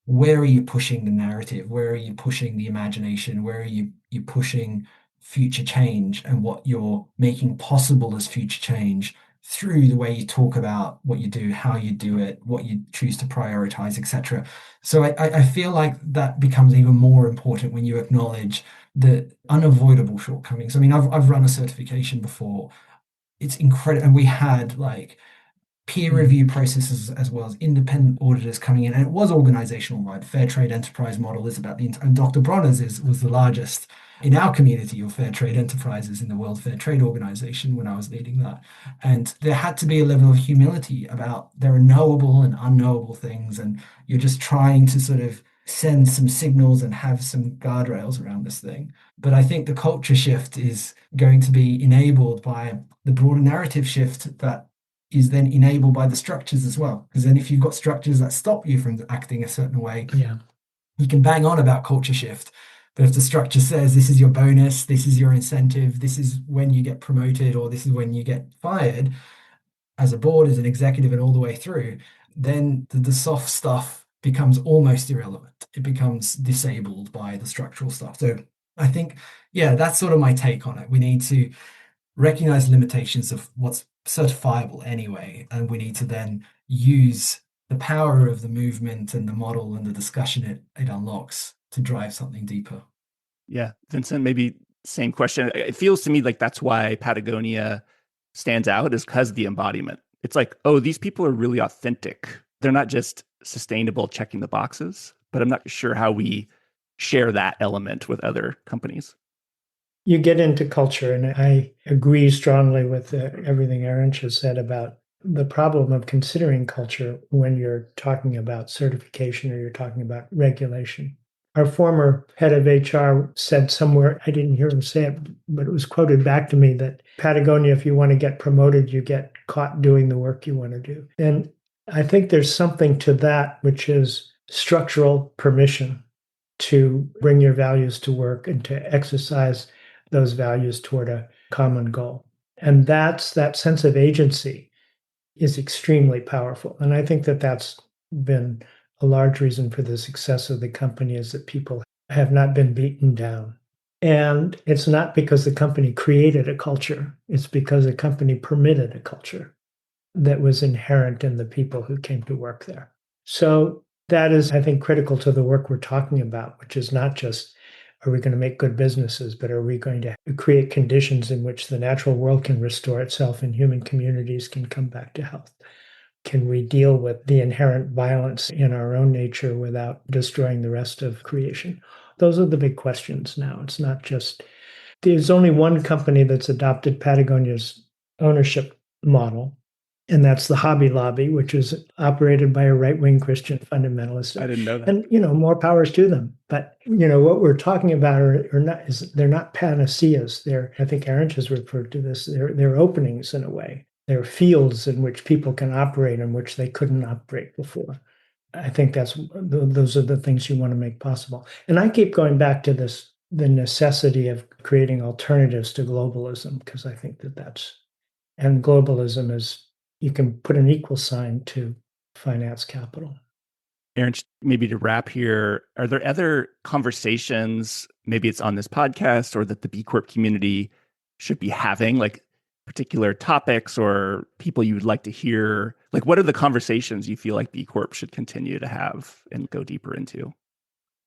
where are you pushing the narrative? Where are you pushing the imagination? Where are you pushing future change and what you're making possible as future change through the way you talk about what you do, how you do it, what you choose to prioritize, etc. So I feel like that becomes even more important when you acknowledge the unavoidable shortcomings. I mean, I've run a certification before. It's incredible. And we had like peer review processes as well as independent auditors coming in. And it was organizational wide. Fair trade enterprise model is about and Dr. Bronner's was the largest in our community of fair trade enterprises in the World Fair Trade Organization when I was leading that. And there had to be a level of humility about there are knowable and unknowable things. And you're just trying to sort of send some signals and have some guardrails around this thing. But I think the culture shift is going to be enabled by the broader narrative shift that is then enabled by the structures as well. Because then if you've got structures that stop you from acting a certain way, you can bang on about culture shift. But if the structure says this is your bonus, this is your incentive, this is when you get promoted, or this is when you get fired as a board, as an executive, and all the way through, then the soft stuff becomes almost irrelevant. It becomes disabled by the structural stuff. So I think, that's sort of my take on it. We need to recognize limitations of what's certifiable anyway, and we need to then use the power of the movement and the model and the discussion it unlocks to drive something deeper. Yeah. Vincent, maybe same question. It feels to me like that's why Patagonia stands out, is because of the embodiment. It's like, oh, these people are really authentic. They're not just sustainable checking the boxes, but I'm not sure how we share that element with other companies. You get into culture, and I agree strongly with everything Erinch has said about the problem of considering culture when you're talking about certification or you're talking about regulation. Our former head of HR said somewhere, I didn't hear him say it, but it was quoted back to me, that Patagonia, if you want to get promoted, you get caught doing the work you want to do. And I think there's something to that, which is structural permission to bring your values to work and to exercise those values toward a common goal. And that sense of agency is extremely powerful. And I think that that's been a large reason for the success of the company, is that people have not been beaten down. And it's not because the company created a culture, it's because the company permitted a culture that was inherent in the people who came to work there. So that is, I think, critical to the work we're talking about, which is not just, are we going to make good businesses, but are we going to create conditions in which the natural world can restore itself and human communities can come back to health? Can we deal with the inherent violence in our own nature without destroying the rest of creation? Those are the big questions now. It's not just, there's only one company that's adopted Patagonia's ownership model, and that's the Hobby Lobby, which is operated by a right-wing Christian fundamentalist. I didn't know that. And, more powers to them. But, what we're talking about are not, is they're not panaceas. I think Erinch has referred to this, they're openings in a way. They're fields in which people can operate in which they couldn't operate before. I think those are the things you want to make possible. And I keep going back to this, the necessity of creating alternatives to globalism, because I think and globalism is, you can put an equal sign to finance capital. Erinch, maybe to wrap here, are there other conversations, maybe it's on this podcast, or that the B Corp community should be having, like particular topics or people you would like to hear? Like, what are the conversations you feel like B Corp should continue to have and go deeper into?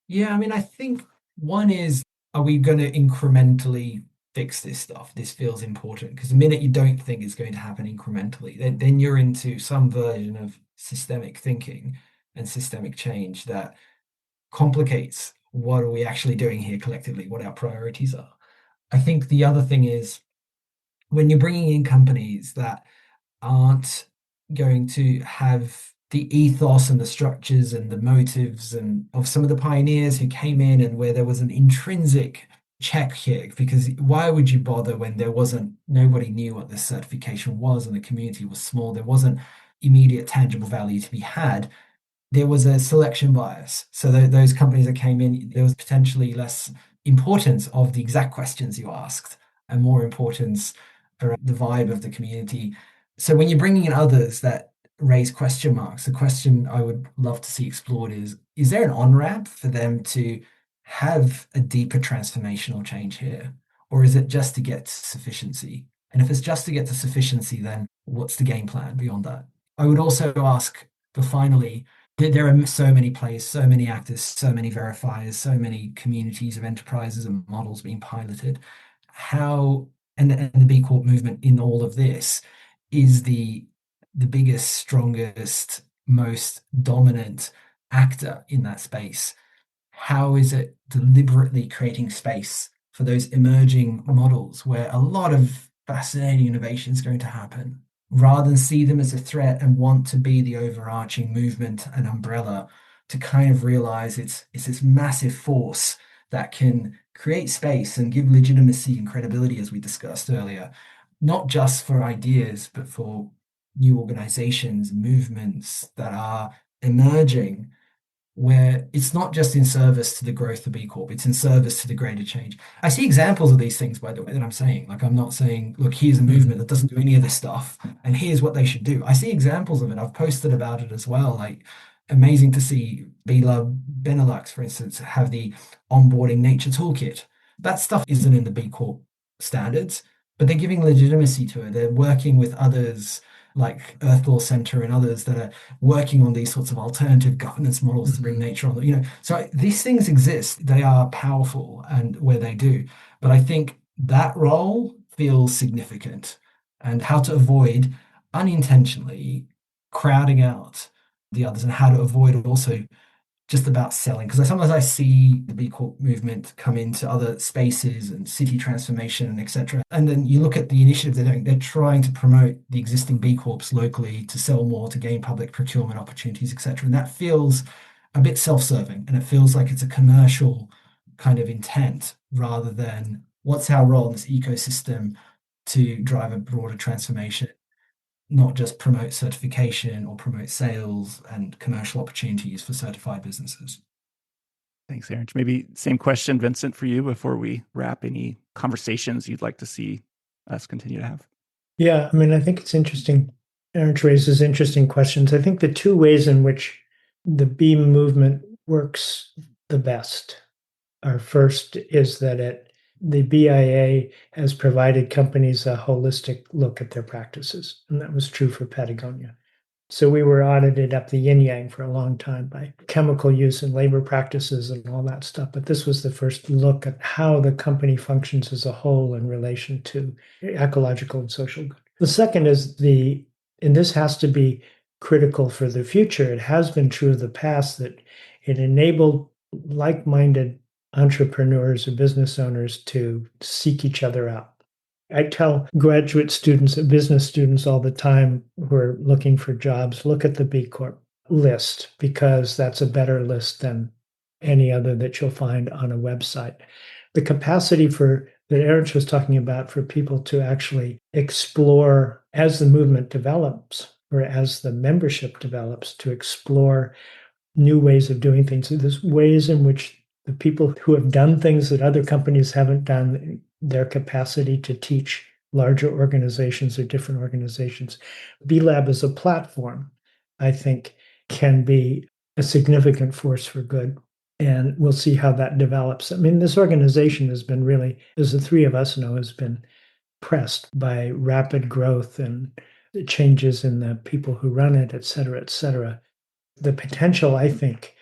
Yeah, I mean, I think one is, are we going to incrementally fix this stuff? This feels important, because the minute you don't think it's going to happen incrementally, then you're into some version of systemic thinking and systemic change that complicates what are we actually doing here collectively, what our priorities are. I think the other thing is, when you're bringing in companies that aren't going to have the ethos and the structures and the motives and of some of the pioneers who came in, and where there was an intrinsic check here, because why would you bother when nobody knew what this certification was and the community was small, there wasn't immediate tangible value to be had. There was a selection bias. So those companies that came in, there was potentially less importance of the exact questions you asked and more importance around the vibe of the community. So when you're bringing in others that raise question marks, the question I would love to see explored is there an on-ramp for them to have a deeper transformational change here? Or is it just to get to sufficiency? And if it's just to get to sufficiency, then what's the game plan beyond that? I would also ask, but finally, there are so many players, so many actors, so many verifiers, so many communities of enterprises and models being piloted. How, and the B Corp movement in all of this is the biggest, strongest, most dominant actor in that space. How is it deliberately creating space for those emerging models where a lot of fascinating innovation is going to happen, rather than see them as a threat and want to be the overarching movement and umbrella, to kind of realize it's this massive force that can create space and give legitimacy and credibility, as we discussed earlier, not just for ideas, but for new organizations, movements that are emerging, where it's not just in service to the growth of B Corp, it's in service to the greater change. I see examples of these things, by the way, that I'm saying. Like, I'm not saying, look, here's a movement that doesn't do any of this stuff, and here's what they should do. I see examples of it. I've posted about it as well. Like, amazing to see B-Lab Benelux, for instance, have the onboarding nature toolkit. That stuff isn't in the B Corp standards, but they're giving legitimacy to it. They're working with others like Earth Law Center and others that are working on these sorts of alternative governance models to bring nature on. So these things exist. They are powerful and where they do. But I think that role feels significant, and how to avoid unintentionally crowding out the others, and how to avoid also just about selling. Because sometimes I see the B Corp movement come into other spaces and city transformation and etc. And then you look at the initiative they're doing, they're trying to promote the existing B Corps locally to sell more, to gain public procurement opportunities, etc. And that feels a bit self-serving, and it feels like it's a commercial kind of intent rather than what's our role in this ecosystem to drive a broader transformation, not just promote certification or promote sales and commercial opportunities for certified businesses. Thanks, Erinch. Maybe same question, Vincent, for you before we wrap. Any conversations you'd like to see us continue to have? Yeah, I mean, I think it's interesting. Erinch raises interesting questions. I think the two ways in which the B movement works the best are, first is that the BIA has provided companies a holistic look at their practices, and that was true for Patagonia. So we were audited up the yin-yang for a long time by chemical use and labor practices and all that stuff. But this was the first look at how the company functions as a whole in relation to ecological and social good. The second is and this has to be critical for the future. It has been true of the past that it enabled like-minded entrepreneurs or business owners to seek each other out. I tell graduate students and business students all the time who are looking for jobs, look at the B Corp list, because that's a better list than any other that you'll find on a website. The capacity that Erinch was talking about for people to actually explore as the movement develops or as the membership develops, to explore new ways of doing things. So there's ways in which the people who have done things that other companies haven't done, their capacity to teach larger organizations or different organizations. B Lab as a platform, I think, can be a significant force for good. And we'll see how that develops. I mean, this organization has been really, as the three of us know, has been pressed by rapid growth and changes in the people who run it, et cetera, et cetera. The potential, I think,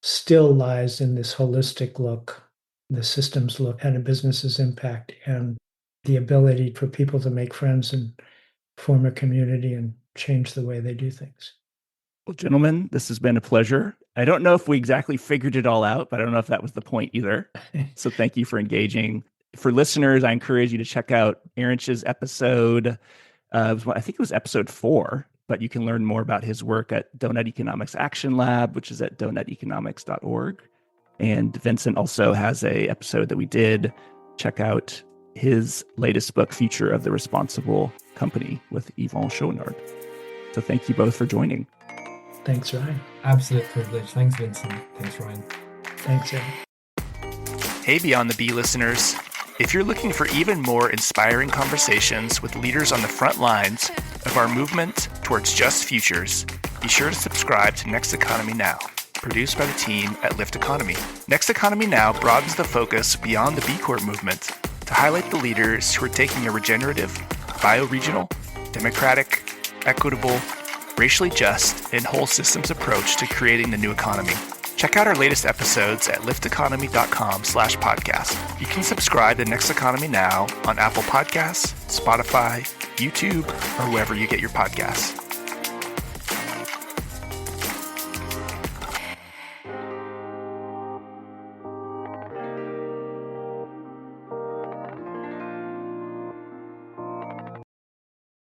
still lies in this holistic look, the systems look at a business's impact, and the ability for people to make friends and form a community and change the way they do things. Well, gentlemen, this has been a pleasure. I don't know if we exactly figured it all out, but I don't know if that was the point either. So thank you for engaging. For listeners, I encourage you to check out Erinch's episode. I think it was episode 4. But you can learn more about his work at Doughnut Economics Action Lab, which is at doughuteconomics.org. And Vincent also has an episode that we did. Check out his latest book, Future of the Responsible Company, with Yvon Chouinard. So thank you both for joining. Thanks, Ryan. Absolute privilege. Thanks, Vincent. Thanks, Ryan. Thanks, Aaron. Hey, Beyond the Bee listeners. If you're looking for even more inspiring conversations with leaders on the front lines of our movement towards just futures, be sure to subscribe to Next Economy Now, produced by the team at Lift Economy. Next Economy Now broadens the focus beyond the B Corp movement to highlight the leaders who are taking a regenerative, bioregional, democratic, equitable, racially just, and whole systems approach to creating the new economy. Check out our latest episodes at lifteconomy.com/podcast. You can subscribe to Next Economy Now on Apple Podcasts, Spotify, YouTube, or wherever you get your podcasts.